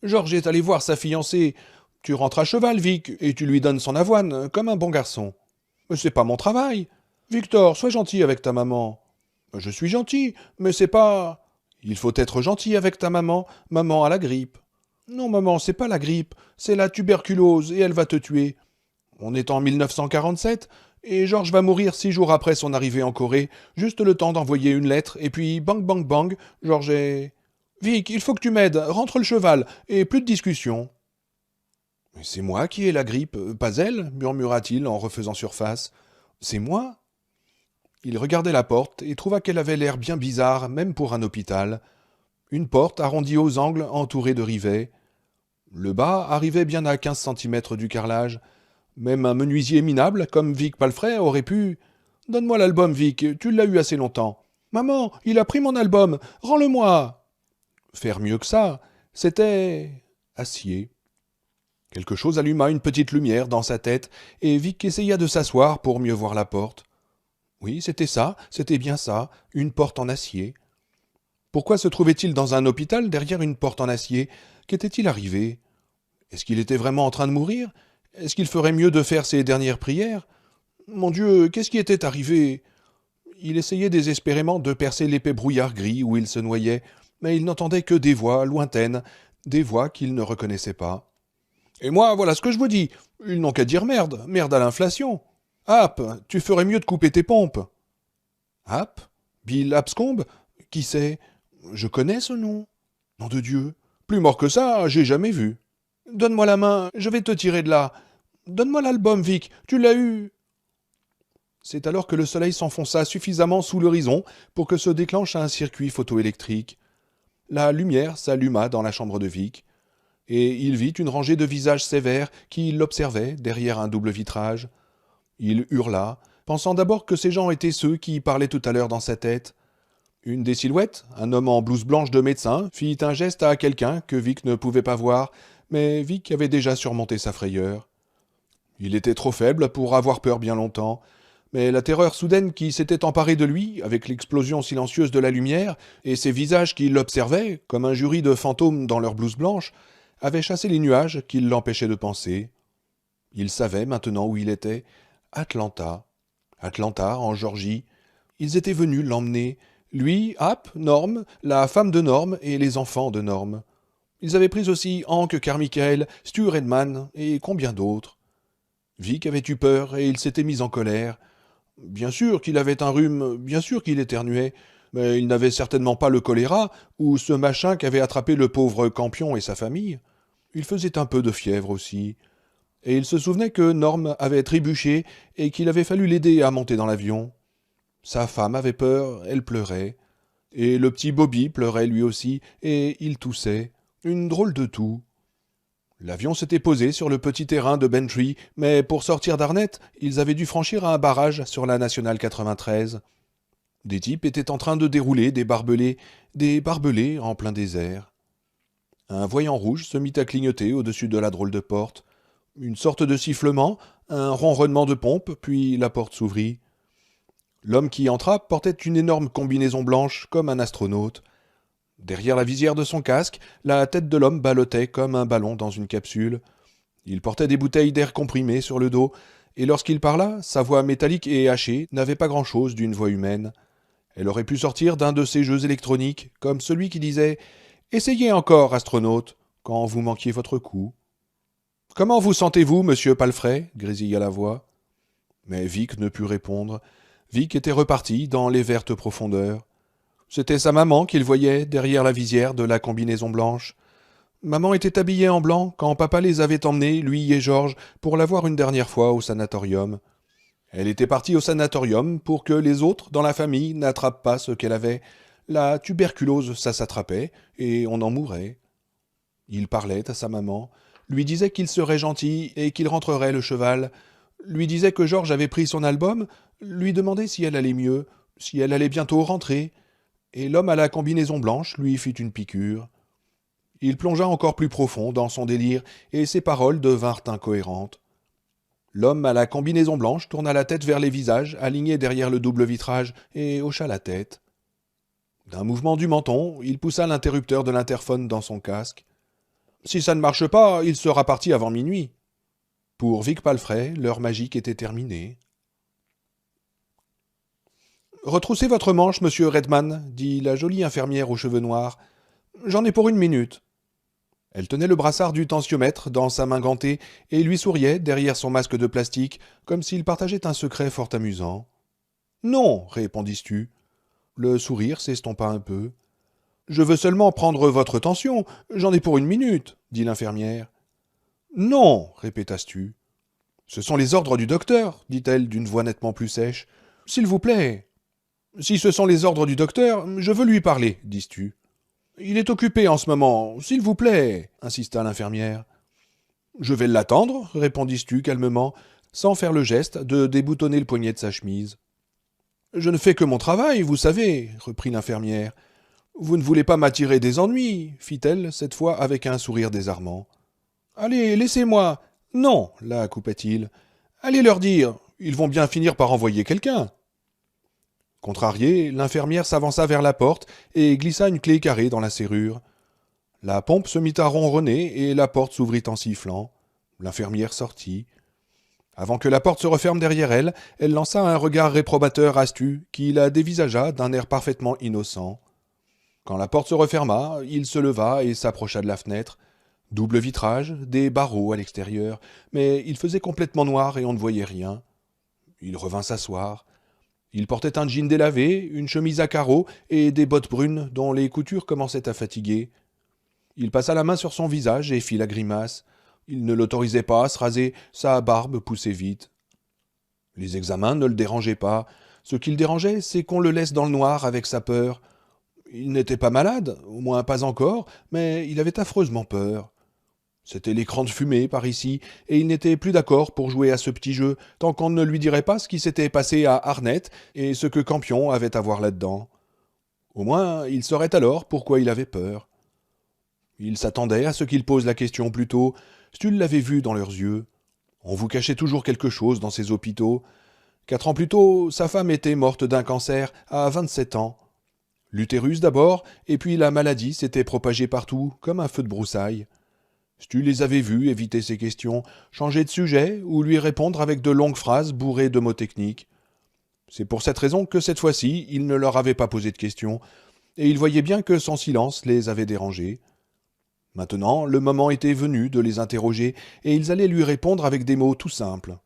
Georges est allé voir sa fiancée. Tu rentres à cheval, Vic, et tu lui donnes son avoine, comme un bon garçon. C'est pas mon travail. Victor, sois gentil avec ta maman. Je suis gentil, mais c'est pas. Il faut être gentil avec ta maman. Maman a la grippe. Non, maman, c'est pas la grippe, c'est la tuberculose, et elle va te tuer. On est en 1947, et Georges va mourir 6 jours après son arrivée en Corée, juste le temps d'envoyer une lettre, et puis bang bang bang, Georges est... Vic, il faut que tu m'aides, rentre le cheval, et plus de discussion. C'est moi qui ai la grippe, pas elle, murmura-t-il en refaisant surface. C'est moi? Il regardait la porte et trouva qu'elle avait l'air bien bizarre, même pour un hôpital. Une porte arrondie aux angles, entourée de rivets. Le bas arrivait bien à 15 centimètres du carrelage. Même un menuisier minable, comme Vic Palfrey, aurait pu... Donne-moi l'album, Vic, tu l'as eu assez longtemps. Maman, il a pris mon album, rends-le-moi. Faire mieux que ça, c'était... acier. Quelque chose alluma une petite lumière dans sa tête, et Vic essaya de s'asseoir pour mieux voir la porte. Oui, c'était ça, c'était bien ça, une porte en acier. Pourquoi se trouvait-il dans un hôpital derrière une porte en acier? Qu'était-il arrivé? Est-ce qu'il était vraiment en train de mourir? Est-ce qu'il ferait mieux de faire ses dernières prières? Mon Dieu, qu'est-ce qui était arrivé? Il essayait désespérément de percer l'épais brouillard gris où il se noyait, mais il n'entendait que des voix lointaines, des voix qu'il ne reconnaissait pas. Et moi, voilà ce que je vous dis. Ils n'ont qu'à dire merde, merde à l'inflation. Ap, tu ferais mieux de couper tes pompes. Ap? Bill Abscombe? Qui c'est? Je connais ce nom. Nom de Dieu. Plus mort que ça, j'ai jamais vu. Donne-moi la main, je vais te tirer de là. Donne-moi l'album, Vic, tu l'as eu. C'est alors que le soleil s'enfonça suffisamment sous l'horizon pour que se déclenche un circuit photoélectrique. La lumière s'alluma dans la chambre de Vic, et il vit une rangée de visages sévères qui l'observaient derrière un double vitrage. Il hurla, pensant d'abord que ces gens étaient ceux qui parlaient tout à l'heure dans sa tête. Une des silhouettes, un homme en blouse blanche de médecin, fit un geste à quelqu'un que Vic ne pouvait pas voir, mais Vic avait déjà surmonté sa frayeur. Il était trop faible pour avoir peur bien longtemps, mais la terreur soudaine qui s'était emparée de lui, avec l'explosion silencieuse de la lumière, et ces visages qui l'observaient, comme un jury de fantômes dans leur blouse blanche, avait chassé les nuages qui l'empêchaient de penser. Il savait maintenant où il était, Atlanta. Atlanta, en Georgie. Ils étaient venus l'emmener, lui, Hap, Norm, la femme de Norm et les enfants de Norm. Ils avaient pris aussi Hank Carmichael, Stu Redman et combien d'autres. Vic avait eu peur et il s'était mis en colère. Bien sûr qu'il avait un rhume, bien sûr qu'il éternuait, mais il n'avait certainement pas le choléra ou ce machin qu'avait attrapé le pauvre Campion et sa famille. Il faisait un peu de fièvre aussi. Et il se souvenait que Norm avait trébuché et qu'il avait fallu l'aider à monter dans l'avion. Sa femme avait peur, elle pleurait. Et le petit Bobby pleurait lui aussi, et il toussait. Une drôle de toux. L'avion s'était posé sur le petit terrain de Bentry, mais pour sortir d'Arnett, ils avaient dû franchir un barrage sur la nationale 93. Des types étaient en train de dérouler des barbelés en plein désert. Un voyant rouge se mit à clignoter au-dessus de la drôle de porte. Une sorte de sifflement, un ronronnement de pompe, puis la porte s'ouvrit. L'homme qui entra portait une énorme combinaison blanche, comme un astronaute. Derrière la visière de son casque, la tête de l'homme ballottait comme un ballon dans une capsule. Il portait des bouteilles d'air comprimé sur le dos, et lorsqu'il parla, sa voix métallique et hachée n'avait pas grand-chose d'une voix humaine. Elle aurait pu sortir d'un de ces jeux électroniques, comme celui qui disait « Essayez encore, astronaute, quand vous manquiez votre coup. »« Comment vous sentez-vous, monsieur Palfrey ?» grésilla la voix. Mais Vic ne put répondre. Vic était reparti dans les vertes profondeurs. C'était sa maman qu'il voyait derrière la visière de la combinaison blanche. Maman était habillée en blanc quand papa les avait emmenés, lui et Georges, pour la voir une dernière fois au sanatorium. Elle était partie au sanatorium pour que les autres dans la famille n'attrapent pas ce qu'elle avait. La tuberculose, ça s'attrapait, et on en mourait. Il parlait à sa maman, lui disait qu'il serait gentil et qu'il rentrerait le cheval, lui disait que Georges avait pris son album, lui demandait si elle allait mieux, si elle allait bientôt rentrer, et l'homme à la combinaison blanche lui fit une piqûre. Il plongea encore plus profond dans son délire, et ses paroles devinrent incohérentes. L'homme à la combinaison blanche tourna la tête vers les visages, alignés derrière le double vitrage, et hocha la tête. D'un mouvement du menton, il poussa l'interrupteur de l'interphone dans son casque. Si ça ne marche pas, il sera parti avant minuit. Pour Vic Palfrey, l'heure magique était terminée. « Retroussez votre manche, monsieur Redman, dit la jolie infirmière aux cheveux noirs. J'en ai pour 1 minute. Elle tenait le brassard du tensiomètre dans sa main gantée et lui souriait derrière son masque de plastique, comme s'il partageait un secret fort amusant. Non, répondit Stu. Le sourire s'estompa un peu. Je veux seulement prendre votre tension, j'en ai pour 1 minute, dit l'infirmière. Non, répéta Stu. Ce sont les ordres du docteur, dit-elle d'une voix nettement plus sèche. S'il vous plaît. Si ce sont les ordres du docteur, je veux lui parler, dit Stu. Il est occupé en ce moment, s'il vous plaît, insista l'infirmière. Je vais l'attendre, répondit Stu calmement, sans faire le geste de déboutonner le poignet de sa chemise. Je ne fais que mon travail, vous savez, reprit l'infirmière. Vous ne voulez pas m'attirer des ennuis, fit-elle, cette fois avec un sourire désarmant. Allez, laissez-moi. Non, la coupa-t-il. Allez leur dire, ils vont bien finir par envoyer quelqu'un. Contrariée, l'infirmière s'avança vers la porte et glissa une clé carrée dans la serrure. La pompe se mit à ronronner et la porte s'ouvrit en sifflant. L'infirmière sortit. Avant que la porte se referme derrière elle, elle lança un regard réprobateur à Stu, qui la dévisagea d'un air parfaitement innocent. Quand la porte se referma, il se leva et s'approcha de la fenêtre. Double vitrage, des barreaux à l'extérieur, mais il faisait complètement noir et on ne voyait rien. Il revint s'asseoir. Il portait un jean délavé, une chemise à carreaux et des bottes brunes dont les coutures commençaient à fatiguer. Il passa la main sur son visage et fit la grimace. Il ne l'autorisait pas à se raser, sa barbe poussait vite. Les examens ne le dérangeaient pas. Ce qui le dérangeait, c'est qu'on le laisse dans le noir avec sa peur. Il n'était pas malade, au moins pas encore, mais il avait affreusement peur. C'était l'écran de fumée par ici, et il n'était plus d'accord pour jouer à ce petit jeu, tant qu'on ne lui dirait pas ce qui s'était passé à Arnett et ce que Campion avait à voir là-dedans. Au moins, il saurait alors pourquoi il avait peur. Il s'attendait à ce qu'il pose la question plus tôt. Stu l'avait vu dans leurs yeux. On vous cachait toujours quelque chose dans ces hôpitaux. 4 ans plus tôt, sa femme était morte d'un cancer à 27 ans. L'utérus d'abord, et puis la maladie s'était propagée partout, comme un feu de broussailles. Stu les avait vus éviter ces questions, changer de sujet ou lui répondre avec de longues phrases bourrées de mots techniques. C'est pour cette raison que cette fois-ci, il ne leur avait pas posé de questions, et il voyait bien que son silence les avait dérangés. Maintenant, le moment était venu de les interroger, et ils allaient lui répondre avec des mots tout simples.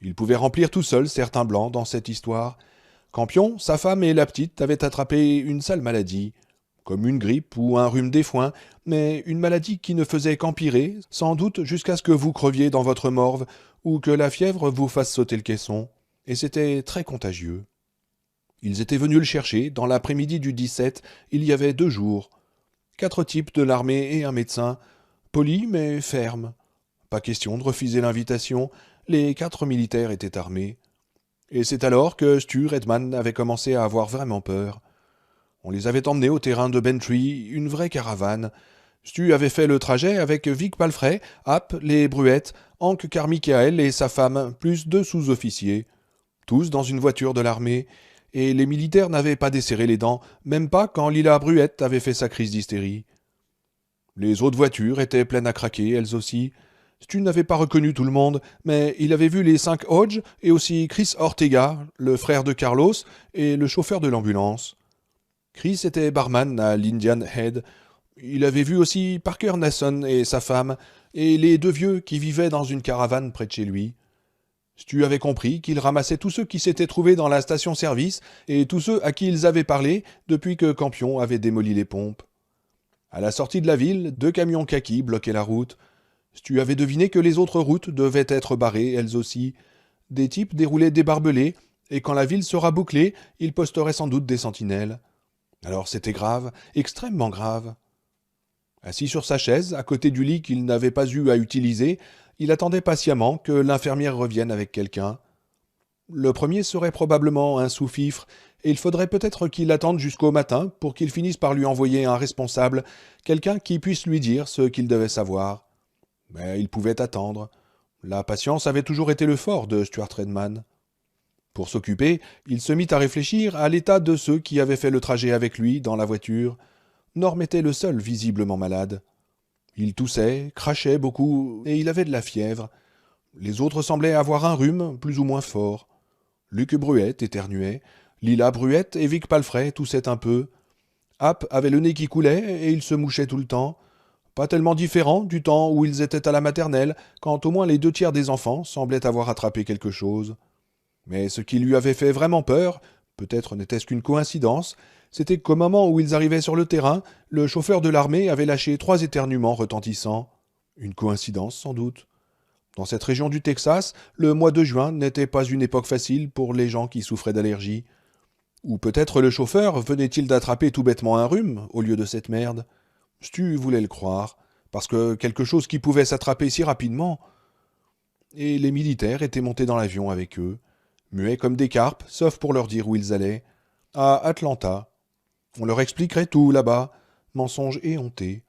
Il pouvait remplir tout seul certains blancs dans cette histoire. Campion, sa femme et la petite avaient attrapé une sale maladie, comme une grippe ou un rhume des foins, mais une maladie qui ne faisait qu'empirer, sans doute jusqu'à ce que vous creviez dans votre morve, ou que la fièvre vous fasse sauter le caisson, et c'était très contagieux. Ils étaient venus le chercher, dans l'après-midi du 17, il y avait 2 jours. 4 types de l'armée et un médecin, polis mais fermes. Pas question de refuser l'invitation, les 4 militaires étaient armés. Et c'est alors que Stu Redman avait commencé à avoir vraiment peur. On les avait emmenés au terrain de Bentry, une vraie caravane. Stu avait fait le trajet avec Vic Palfrey, App, les Bruettes, Hank Carmichael et sa femme, plus 2 sous-officiers. Tous dans une voiture de l'armée. Et les militaires n'avaient pas desserré les dents, même pas quand Lila Bruette avait fait sa crise d'hystérie. Les autres voitures étaient pleines à craquer, elles aussi. Stu n'avait pas reconnu tout le monde, mais il avait vu les 5 Hodge et aussi Chris Ortega, le frère de Carlos, et le chauffeur de l'ambulance. Chris était barman à l'Indian Head. Il avait vu aussi Parker Nason et sa femme, et les 2 vieux qui vivaient dans une caravane près de chez lui. Stu avait compris qu'il ramassait tous ceux qui s'étaient trouvés dans la station-service et tous ceux à qui ils avaient parlé depuis que Campion avait démoli les pompes. À la sortie de la ville, 2 camions kaki bloquaient la route. Stu avait deviné que les autres routes devaient être barrées, elles aussi. Des types déroulaient des barbelés, et quand la ville sera bouclée, ils posteraient sans doute des sentinelles. Alors c'était grave, extrêmement grave. Assis sur sa chaise, à côté du lit qu'il n'avait pas eu à utiliser, il attendait patiemment que l'infirmière revienne avec quelqu'un. Le premier serait probablement un sous-fifre, et il faudrait peut-être qu'il attende jusqu'au matin pour qu'il finisse par lui envoyer un responsable, quelqu'un qui puisse lui dire ce qu'il devait savoir. Mais il pouvait attendre. La patience avait toujours été le fort de Stuart Redman. Pour s'occuper, il se mit à réfléchir à l'état de ceux qui avaient fait le trajet avec lui dans la voiture. Norm était le seul visiblement malade. Il toussait, crachait beaucoup, et il avait de la fièvre. Les autres semblaient avoir un rhume plus ou moins fort. Luc Bruette éternuait, Lila Bruette et Vic Palfrey toussaient un peu. App avait le nez qui coulait et il se mouchait tout le temps. Pas tellement différent du temps où ils étaient à la maternelle, quand au moins les 2 tiers des enfants semblaient avoir attrapé quelque chose. Mais ce qui lui avait fait vraiment peur, peut-être n'était-ce qu'une coïncidence, c'était qu'au moment où ils arrivaient sur le terrain, le chauffeur de l'armée avait lâché 3 éternuements retentissants. Une coïncidence, sans doute. Dans cette région du Texas, le mois de juin n'était pas une époque facile pour les gens qui souffraient d'allergie. Ou peut-être le chauffeur venait-il d'attraper tout bêtement un rhume au lieu de cette merde. Stu voulait le croire, parce que quelque chose qui pouvait s'attraper si rapidement. Et les militaires étaient montés dans l'avion avec eux, muets comme des carpes, sauf pour leur dire où ils allaient. À Atlanta. On leur expliquerait tout là-bas, mensonge éhonté.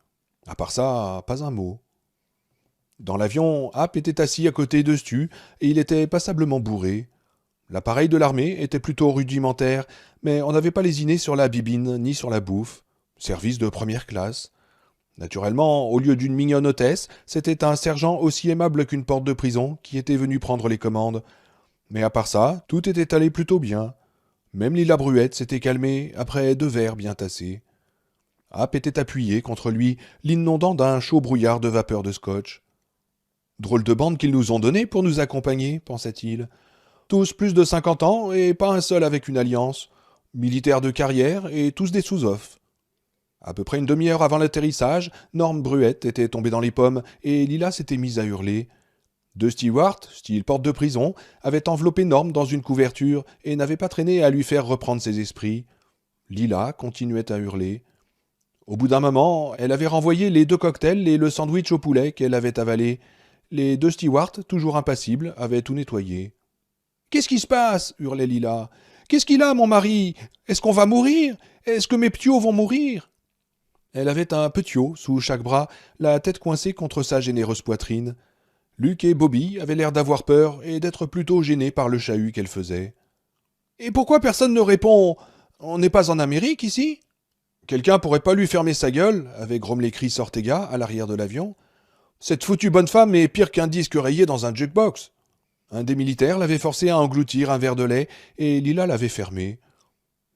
À part ça, pas un mot. Dans l'avion, App était assis à côté de Stu, et il était passablement bourré. L'appareil de l'armée était plutôt rudimentaire, mais on n'avait pas lésiné sur la bibine ni sur la bouffe. Service de première classe. Naturellement, au lieu d'une mignonne hôtesse, c'était un sergent aussi aimable qu'une porte de prison qui était venu prendre les commandes. Mais à part ça, tout était allé plutôt bien. Même Lila Bruette s'était calmée après 2 verres bien tassés. App était appuyé contre lui, l'inondant d'un chaud brouillard de vapeur de scotch. Drôle de bande qu'ils nous ont donnée pour nous accompagner, pensa-t-il. Tous plus de 50 ans et pas un seul avec une alliance. Militaires de carrière et tous des sous-offs. À peu près une demi-heure avant l'atterrissage, Norm Bruette était tombé dans les pommes et Lila s'était mise à hurler. 2 stewards, style porte de prison, avaient enveloppé Norm dans une couverture et n'avaient pas traîné à lui faire reprendre ses esprits. Lila continuait à hurler. Au bout d'un moment, elle avait renvoyé les 2 cocktails et le sandwich au poulet qu'elle avait avalé. Les 2 stewards, toujours impassibles, avaient tout nettoyé. « Qu'est-ce qui se passe » hurlait Lila. « Qu'est-ce qu'il a, mon mari ? Est-ce qu'on va mourir ? Est-ce que mes ptios vont mourir ?» Elle avait un petiot sous chaque bras, la tête coincée contre sa généreuse poitrine. Luc et Bobby avaient l'air d'avoir peur et d'être plutôt gênés par le chahut qu'elle faisait. « Et pourquoi personne ne répond ? On n'est pas en Amérique, ici ?» Quelqu'un pourrait pas lui fermer sa gueule, avait grommelé Chris Ortega à l'arrière de l'avion. Cette foutue bonne femme est pire qu'un disque rayé dans un jukebox. Un des militaires l'avait forcé à engloutir un verre de lait et Lila l'avait fermé.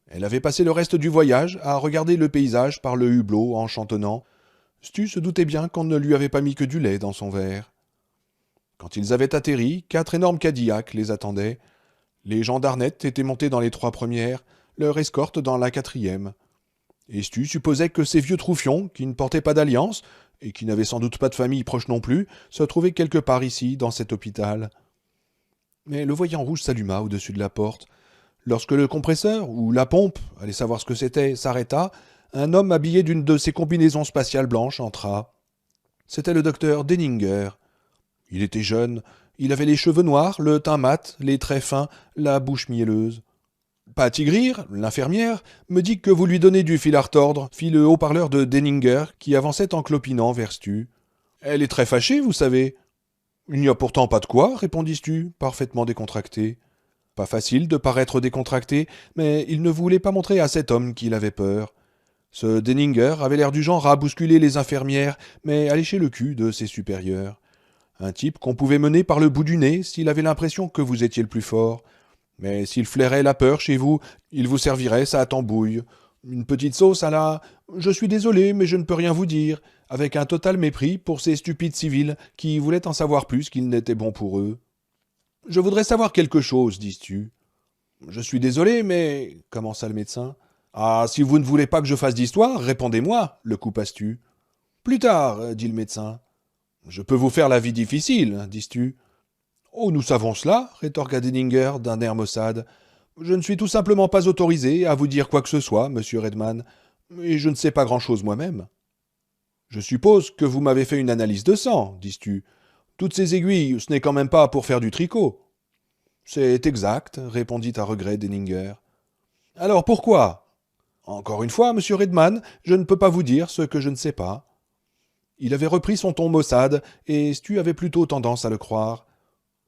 Elle avait passé le reste du voyage à regarder le paysage par le hublot en chantonnant. Stu se doutait bien qu'on ne lui avait pas mis que du lait dans son verre. Quand ils avaient atterri, 4 énormes Cadillacs les attendaient. Les gens d'Arnett étaient montés dans les 3 premières, leur escorte dans la 4e. Et Stu supposait que ces vieux troufions, qui ne portaient pas d'alliance, et qui n'avaient sans doute pas de famille proche non plus, se trouvaient quelque part ici, dans cet hôpital. Mais le voyant rouge s'alluma au-dessus de la porte. Lorsque le compresseur, ou la pompe, allez savoir ce que c'était, s'arrêta, un homme habillé d'une de ses combinaisons spatiales blanches entra. C'était le docteur Denninger. Il était jeune, il avait les cheveux noirs, le teint mat, les traits fins, la bouche mielleuse. Patty Greer, l'infirmière, me dit que vous lui donnez du fil à retordre, fit le haut-parleur de Denninger, qui avançait en clopinant vers Stu. Elle est très fâchée, vous savez. Il n'y a pourtant pas de quoi, répondit Stu, parfaitement décontracté. Pas facile de paraître décontracté, mais il ne voulait pas montrer à cet homme qu'il avait peur. Ce Denninger avait l'air du genre à bousculer les infirmières, mais à lécher le cul de ses supérieurs. Un type qu'on pouvait mener par le bout du nez s'il avait l'impression que vous étiez le plus fort. Mais s'il flairait la peur chez vous, il vous servirait sa tambouille. Une petite sauce à la « Je suis désolé, mais je ne peux rien vous dire », avec un total mépris pour ces stupides civils qui voulaient en savoir plus qu'il n'était bon pour eux. « Je voudrais savoir quelque chose, dis-tu. »« Je suis désolé, mais... » commença le médecin. « Ah, si vous ne voulez pas que je fasse d'histoire, répondez-moi, le coupa Stu. »« Plus tard, dit le médecin. »« Je peux vous faire la vie difficile, dis Stu. »« Oh, nous savons cela, rétorqua Denninger d'un air maussade. Je ne suis tout simplement pas autorisé à vous dire quoi que ce soit, monsieur Redman, et je ne sais pas grand-chose moi-même. »« Je suppose que vous m'avez fait une analyse de sang, dis Stu. Toutes ces aiguilles, ce n'est quand même pas pour faire du tricot. »« C'est exact, répondit à regret Denninger. »« Alors pourquoi ?»« Encore une fois, monsieur Redman, je ne peux pas vous dire ce que je ne sais pas. » Il avait repris son ton maussade, et Stu avait plutôt tendance à le croire.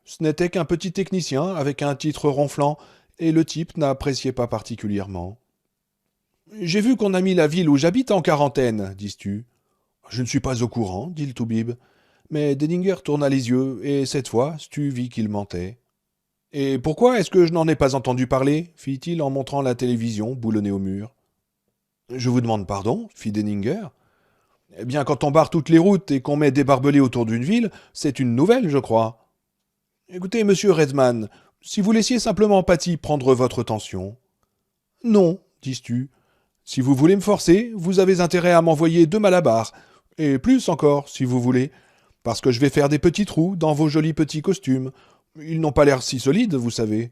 Ce n'était qu'un petit technicien avec un titre ronflant, et le type n'appréciait pas particulièrement. « J'ai vu qu'on a mis la ville où j'habite en quarantaine, dis Stu. »« Je ne suis pas au courant, dit le toubib. » Mais Denninger tourna les yeux, et cette fois, Stu vit qu'il mentait. « Et pourquoi est-ce que je n'en ai pas entendu parler ?» fit-il en montrant la télévision boulonnée au mur. « Je vous demande pardon, fit Denninger. Eh bien, quand on barre toutes les routes et qu'on met des barbelés autour d'une ville, c'est une nouvelle, je crois. Écoutez, monsieur Redman, si vous laissiez simplement Patty prendre votre tension. »« Non, dit Stu. Si vous voulez me forcer, vous avez intérêt à m'envoyer 2 malabars, et plus encore, si vous voulez, parce que je vais faire des petits trous dans vos jolis petits costumes. Ils n'ont pas l'air si solides, vous savez. »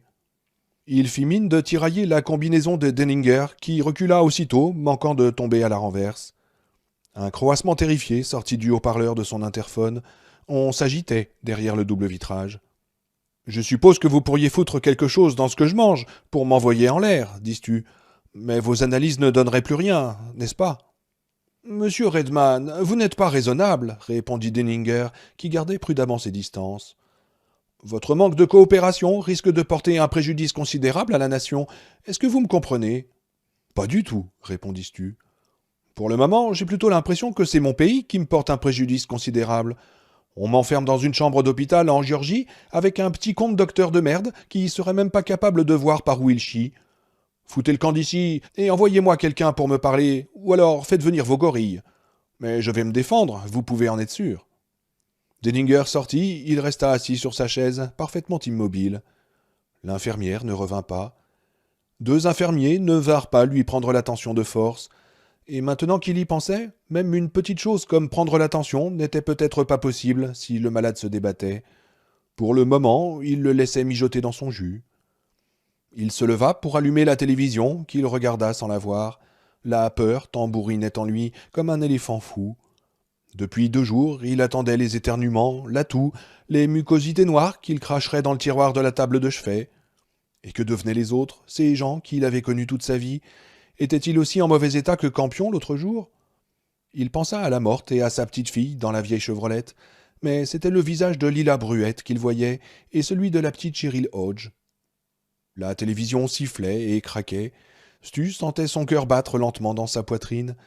Il fit mine de tirailler la combinaison de Denninger, qui recula aussitôt, manquant de tomber à la renverse. Un croassement terrifié sortit du haut-parleur de son interphone. On s'agitait derrière le double vitrage. « Je suppose que vous pourriez foutre quelque chose dans ce que je mange, pour m'envoyer en l'air, dis-tu. Mais vos analyses ne donneraient plus rien, n'est-ce pas ? » Monsieur Redman, vous n'êtes pas raisonnable, répondit Denninger, qui gardait prudemment ses distances. Votre manque de coopération risque de porter un préjudice considérable à la nation. Est-ce que vous me comprenez? Pas du tout, répondit Stu. Pour le moment, j'ai plutôt l'impression que c'est mon pays qui me porte un préjudice considérable. On m'enferme dans une chambre d'hôpital en Géorgie avec un petit con de docteur de merde qui serait même pas capable de voir par où il chie. Foutez le camp d'ici et envoyez-moi quelqu'un pour me parler, ou alors faites venir vos gorilles. Mais je vais me défendre, vous pouvez en être sûr. Denninger sortit, il resta assis sur sa chaise, parfaitement immobile. L'infirmière ne revint pas. Deux infirmiers ne vinrent pas lui prendre l'attention de force, et maintenant qu'il y pensait, même une petite chose comme prendre l'attention n'était peut-être pas possible si le malade se débattait. Pour le moment, il le laissait mijoter dans son jus. Il se leva pour allumer la télévision, qu'il regarda sans la voir. La peur tambourinait en lui comme un éléphant fou. Depuis 2 jours, il attendait les éternuements, la toux, les mucosités noires qu'il cracherait dans le tiroir de la table de chevet. Et que devenaient les autres, ces gens qu'il avait connus toute sa vie? Était-il aussi en mauvais état que Campion l'autre jour? Il pensa à la morte et à sa petite fille dans la vieille Chevrolette, mais c'était le visage de Lila Bruette qu'il voyait et celui de la petite Cheryl Hodge. La télévision sifflait et craquait. Stu sentait son cœur battre lentement dans sa poitrine.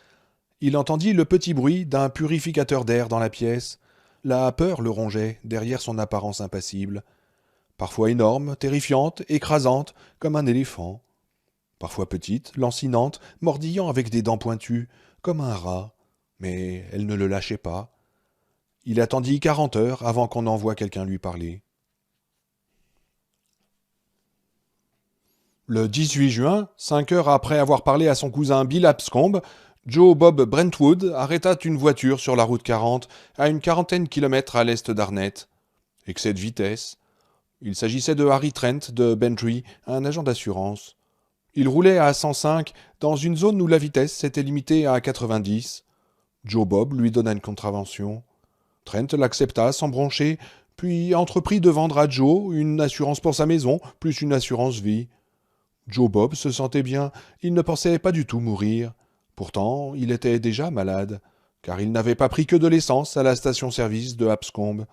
Il entendit le petit bruit d'un purificateur d'air dans la pièce. La peur le rongeait derrière son apparence impassible. Parfois énorme, terrifiante, écrasante, comme un éléphant. Parfois petite, lancinante, mordillant avec des dents pointues, comme un rat. Mais elle ne le lâchait pas. Il attendit 40 heures avant qu'on envoie quelqu'un lui parler. Le 18 juin, 5 heures après avoir parlé à son cousin Bill Abscombe, Joe Bob Brentwood arrêta une voiture sur la route 40 à une quarantaine kilomètres à l'est d'Arnett. Excès de vitesse. Il s'agissait de Harry Trent de Bentry, un agent d'assurance. Il roulait à 105 dans une zone où la vitesse s'était limitée à 90. Joe Bob lui donna une contravention. Trent l'accepta sans broncher, puis entreprit de vendre à Joe une assurance pour sa maison, plus une assurance vie. Joe Bob se sentait bien, il ne pensait pas du tout mourir. Pourtant, il était déjà malade, car il n'avait pas pris que de l'essence à la station-service de Abscombe.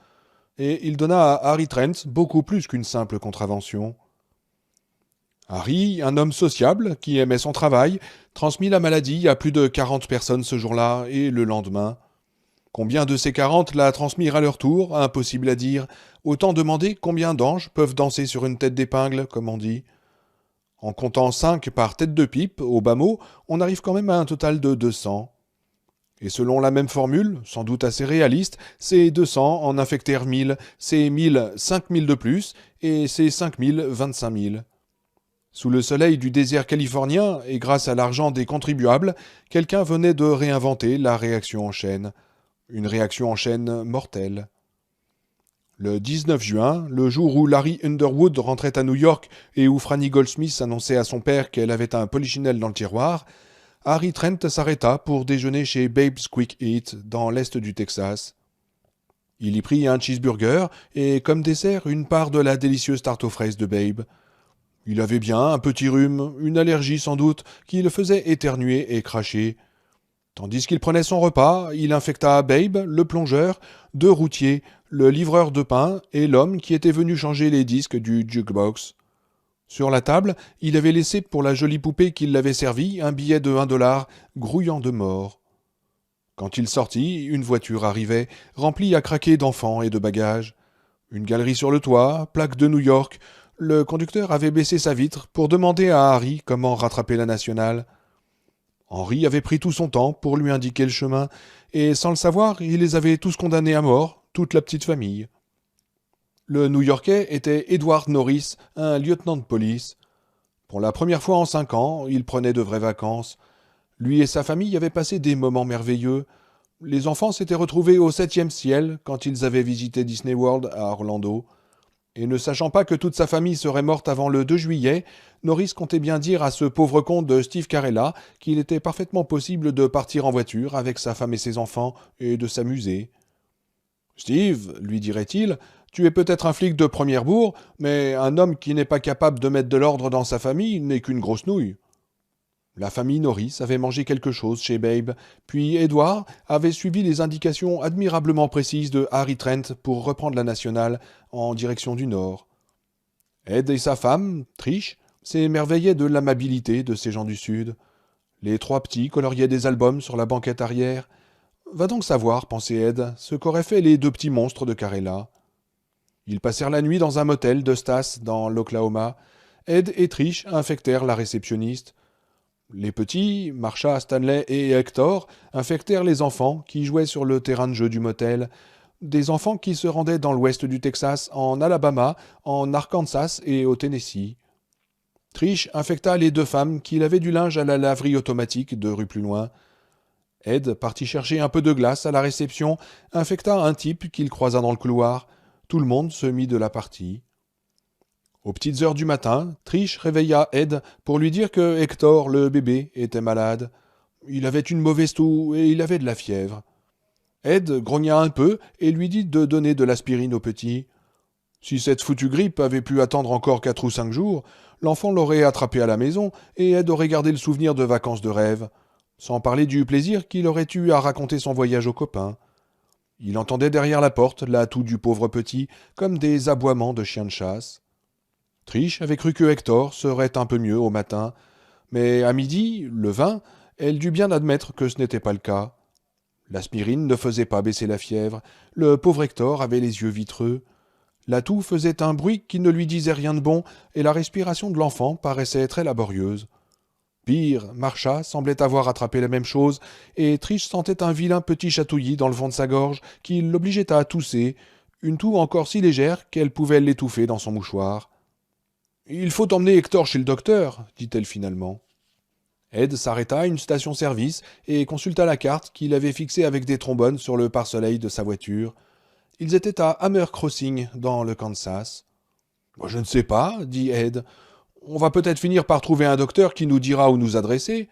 Et il donna à Harry Trent beaucoup plus qu'une simple contravention. Harry, un homme sociable, qui aimait son travail, transmit la maladie à plus de 40 personnes ce jour-là et le lendemain. Combien de ces 40 la transmirent à leur tour, impossible à dire. Autant demander combien d'anges peuvent danser sur une tête d'épingle, comme on dit. En comptant 5 par tête de pipe, au bas mot, on arrive quand même à un total de 200. Et selon la même formule, sans doute assez réaliste, ces 200 en infectèrent 1000, ces 1000 5000 de plus, et ces 5000 25 000. Sous le soleil du désert californien, et grâce à l'argent des contribuables, quelqu'un venait de réinventer la réaction en chaîne. Une réaction en chaîne mortelle. Le 19 juin, le jour où Larry Underwood rentrait à New York et où Franny Goldsmith annonçait à son père qu'elle avait un polichinelle dans le tiroir, Harry Trent s'arrêta pour déjeuner chez Babe's Quick Eat, dans l'est du Texas. Il y prit un cheeseburger et, comme dessert, une part de la délicieuse tarte aux fraises de Babe. Il avait bien un petit rhume, une allergie sans doute, qui le faisait éternuer et cracher. Tandis qu'il prenait son repas, il infecta Babe, le plongeur, 2 routiers, le livreur de pain et l'homme qui était venu changer les disques du jukebox. Sur la table, il avait laissé pour la jolie poupée qui l'avait servi un billet de $1, grouillant de mort. Quand il sortit, une voiture arrivait, remplie à craquer d'enfants et de bagages. Une galerie sur le toit, plaque de New York. Le conducteur avait baissé sa vitre pour demander à Harry comment rattraper la nationale. Henry avait pris tout son temps pour lui indiquer le chemin, et sans le savoir, il les avait tous condamnés à mort, toute la petite famille. Le New-Yorkais était Edward Norris, un lieutenant de police. Pour la première fois en 5 ans, il prenait de vraies vacances. Lui et sa famille avaient passé des moments merveilleux. Les enfants s'étaient retrouvés au 7e ciel quand ils avaient visité Disney World à Orlando. Et ne sachant pas que toute sa famille serait morte avant le 2 juillet, Norris comptait bien dire à ce pauvre con de Steve Carella qu'il était parfaitement possible de partir en voiture avec sa femme et ses enfants et de s'amuser. « Steve, lui dirait-il, tu es peut-être un flic de première bourre, mais un homme qui n'est pas capable de mettre de l'ordre dans sa famille n'est qu'une grosse nouille. » La famille Norris avait mangé quelque chose chez Babe, puis Edward avait suivi les indications admirablement précises de Harry Trent pour reprendre la nationale en direction du nord. Ed et sa femme, Trish, s'émerveillaient de l'amabilité de ces gens du Sud. Les trois petits coloriaient des albums sur la banquette arrière. Va donc savoir, pensait Ed, ce qu'auraient fait les deux petits monstres de Carella. Ils passèrent la nuit dans un motel de Stas, dans l'Oklahoma. Ed et Trish infectèrent la réceptionniste. Les petits, Marsha, Stanley et Hector, infectèrent les enfants qui jouaient sur le terrain de jeu du motel. Des enfants qui se rendaient dans l'ouest du Texas, en Alabama, en Arkansas et au Tennessee. Trish infecta les deux femmes qui lavaient du linge à la laverie automatique 2 rues plus loin. Ed partit chercher un peu de glace à la réception, infecta un type qu'il croisa dans le couloir. Tout le monde se mit de la partie. Aux petites heures du matin, Trish réveilla Ed pour lui dire que Hector, le bébé, était malade. Il avait une mauvaise toux et il avait de la fièvre. Ed grogna un peu et lui dit de donner de l'aspirine au petit. Si cette foutue grippe avait pu attendre encore 4 ou 5 jours, l'enfant l'aurait attrapé à la maison et Ed aurait gardé le souvenir de vacances de rêve, sans parler du plaisir qu'il aurait eu à raconter son voyage aux copains. Il entendait derrière la porte la toux du pauvre petit comme des aboiements de chiens de chasse. Trish avait cru que Hector serait un peu mieux au matin, mais à midi, le 20, elle dut bien admettre que ce n'était pas le cas. L'aspirine ne faisait pas baisser la fièvre, le pauvre Hector avait les yeux vitreux. La toux faisait un bruit qui ne lui disait rien de bon, et la respiration de l'enfant paraissait très laborieuse. Pire, Marsha semblait avoir attrapé la même chose, et Trish sentait un vilain petit chatouillis dans le fond de sa gorge qui l'obligeait à tousser, une toux encore si légère qu'elle pouvait l'étouffer dans son mouchoir. « Il faut emmener Hector chez le docteur, dit-elle finalement. Ed s'arrêta à une station-service et consulta la carte qu'il avait fixée avec des trombones sur le pare-soleil de sa voiture. Ils étaient à Hammer Crossing, dans le Kansas. « Je ne sais pas, dit Ed. On va peut-être finir par trouver un docteur qui nous dira où nous adresser.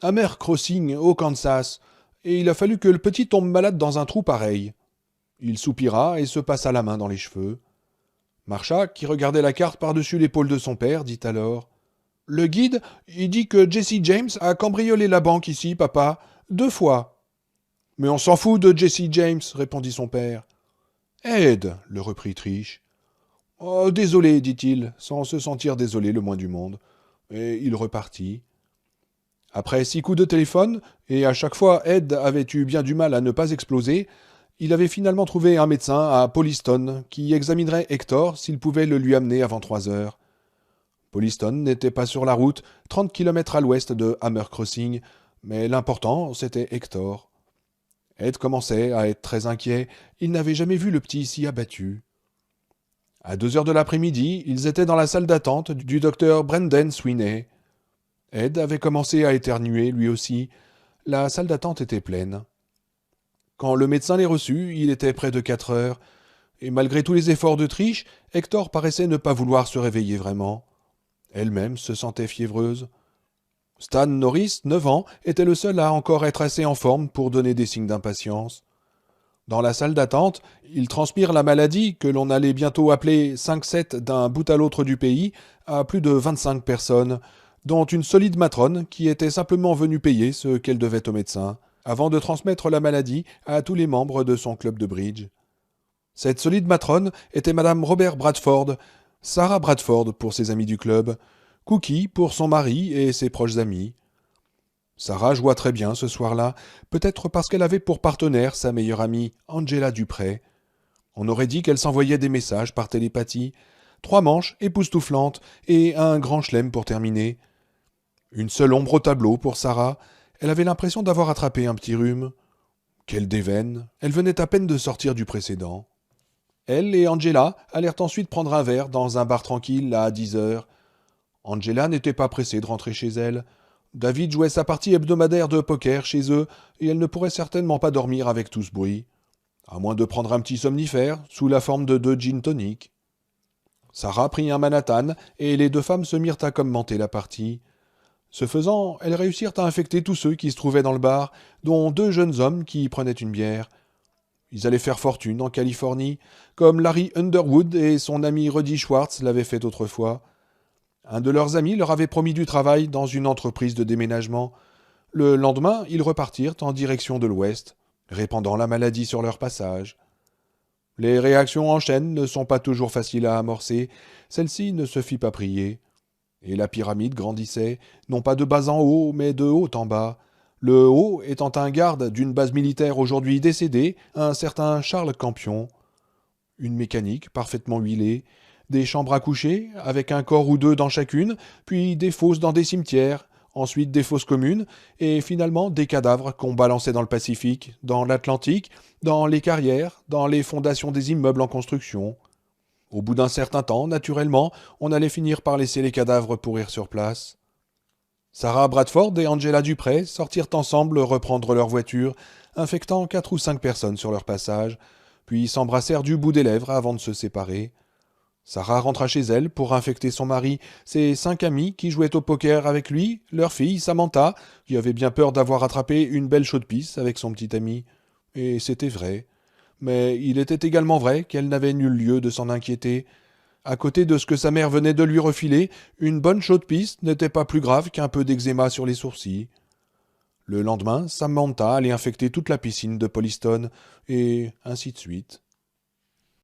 Hammer Crossing, au Kansas. Et il a fallu que le petit tombe malade dans un trou pareil. » Il soupira et se passa la main dans les cheveux. Marsha, qui regardait la carte par-dessus l'épaule de son père, dit alors « Le guide, il dit que Jesse James a cambriolé la banque ici, papa, 2 fois. »« Mais on s'en fout de Jesse James, répondit son père. « Ed, le reprit Trish. « Oh, désolé, dit-il, sans se sentir désolé le moins du monde. » Et il repartit. Après 6 coups de téléphone, et à chaque fois Ed avait eu bien du mal à ne pas exploser, il avait finalement trouvé un médecin à Polliston qui examinerait Hector s'il pouvait le lui amener avant 3 heures. Polliston n'était pas sur la route, 30 kilomètres à l'ouest de Hammer Crossing, mais l'important, c'était Hector. Ed commençait à être très inquiet, il n'avait jamais vu le petit si abattu. À 2 heures de l'après-midi, ils étaient dans la salle d'attente du docteur Brendan Sweeney. Ed avait commencé à éternuer, lui aussi. La salle d'attente était pleine. Quand le médecin les reçut, il était près de 4 heures, et malgré tous les efforts de Trish, Hector paraissait ne pas vouloir se réveiller vraiment. Elle-même se sentait fiévreuse. Stan Norris, 9 ans, était le seul à encore être assez en forme pour donner des signes d'impatience. Dans la salle d'attente, ils transpirent la maladie que l'on allait bientôt appeler 5-7 d'un bout à l'autre du pays à plus de 25 personnes, dont une solide matrone qui était simplement venue payer ce qu'elle devait au médecin, avant de transmettre la maladie à tous les membres de son club de bridge. Cette solide matrone était Madame Robert Bradford, Sarah Bradford pour ses amis du club, Cookie pour son mari et ses proches amis. Sarah joua très bien ce soir-là, peut-être parce qu'elle avait pour partenaire sa meilleure amie, Angela Dupré. On aurait dit qu'elle s'envoyait des messages par télépathie, 3 manches époustouflantes et un grand chelem pour terminer. Une seule ombre au tableau pour Sarah, elle avait l'impression d'avoir attrapé un petit rhume. Quelle déveine, elle venait à peine de sortir du précédent. Elle et Angela allèrent ensuite prendre un verre dans un bar tranquille à 10 heures. Angela n'était pas pressée de rentrer chez elle. David jouait sa partie hebdomadaire de poker chez eux et elle ne pourrait certainement pas dormir avec tout ce bruit, à moins de prendre un petit somnifère sous la forme de 2 gin tonic. Sarah prit un Manhattan et les 2 femmes se mirent à commenter la partie. Ce faisant, elles réussirent à infecter tous ceux qui se trouvaient dans le bar, dont 2 jeunes hommes qui y prenaient une bière. Ils allaient faire fortune en Californie, comme Larry Underwood et son ami Ruddy Schwartz l'avaient fait autrefois. Un de leurs amis leur avait promis du travail dans une entreprise de déménagement. Le lendemain, ils repartirent en direction de l'ouest, répandant la maladie sur leur passage. Les réactions en chaîne ne sont pas toujours faciles à amorcer, celle-ci ne se fit pas prier. Et la pyramide grandissait, non pas de bas en haut, mais de haut en bas. Le haut étant un garde d'une base militaire aujourd'hui décédée, un certain Charles Campion. Une mécanique parfaitement huilée, des chambres à coucher, avec un corps ou deux dans chacune, puis des fosses dans des cimetières, ensuite des fosses communes, et finalement des cadavres qu'on balançait dans le Pacifique, dans l'Atlantique, dans les carrières, dans les fondations des immeubles en construction. Au bout d'un certain temps, naturellement, on allait finir par laisser les cadavres pourrir sur place. Sarah Bradford et Angela Dupré sortirent ensemble reprendre leur voiture, infectant 4 ou 5 personnes sur leur passage, puis s'embrassèrent du bout des lèvres avant de se séparer. Sarah rentra chez elle pour infecter son mari, ses 5 amis qui jouaient au poker avec lui, leur fille Samantha, qui avait bien peur d'avoir attrapé une belle chaude-pisse avec son petit ami. Et c'était vrai. Mais il était également vrai qu'elle n'avait nul lieu de s'en inquiéter. À côté de ce que sa mère venait de lui refiler, une bonne chaude-pisse n'était pas plus grave qu'un peu d'eczéma sur les sourcils. Le lendemain, Samantha allait infecter toute la piscine de Polyston, et ainsi de suite.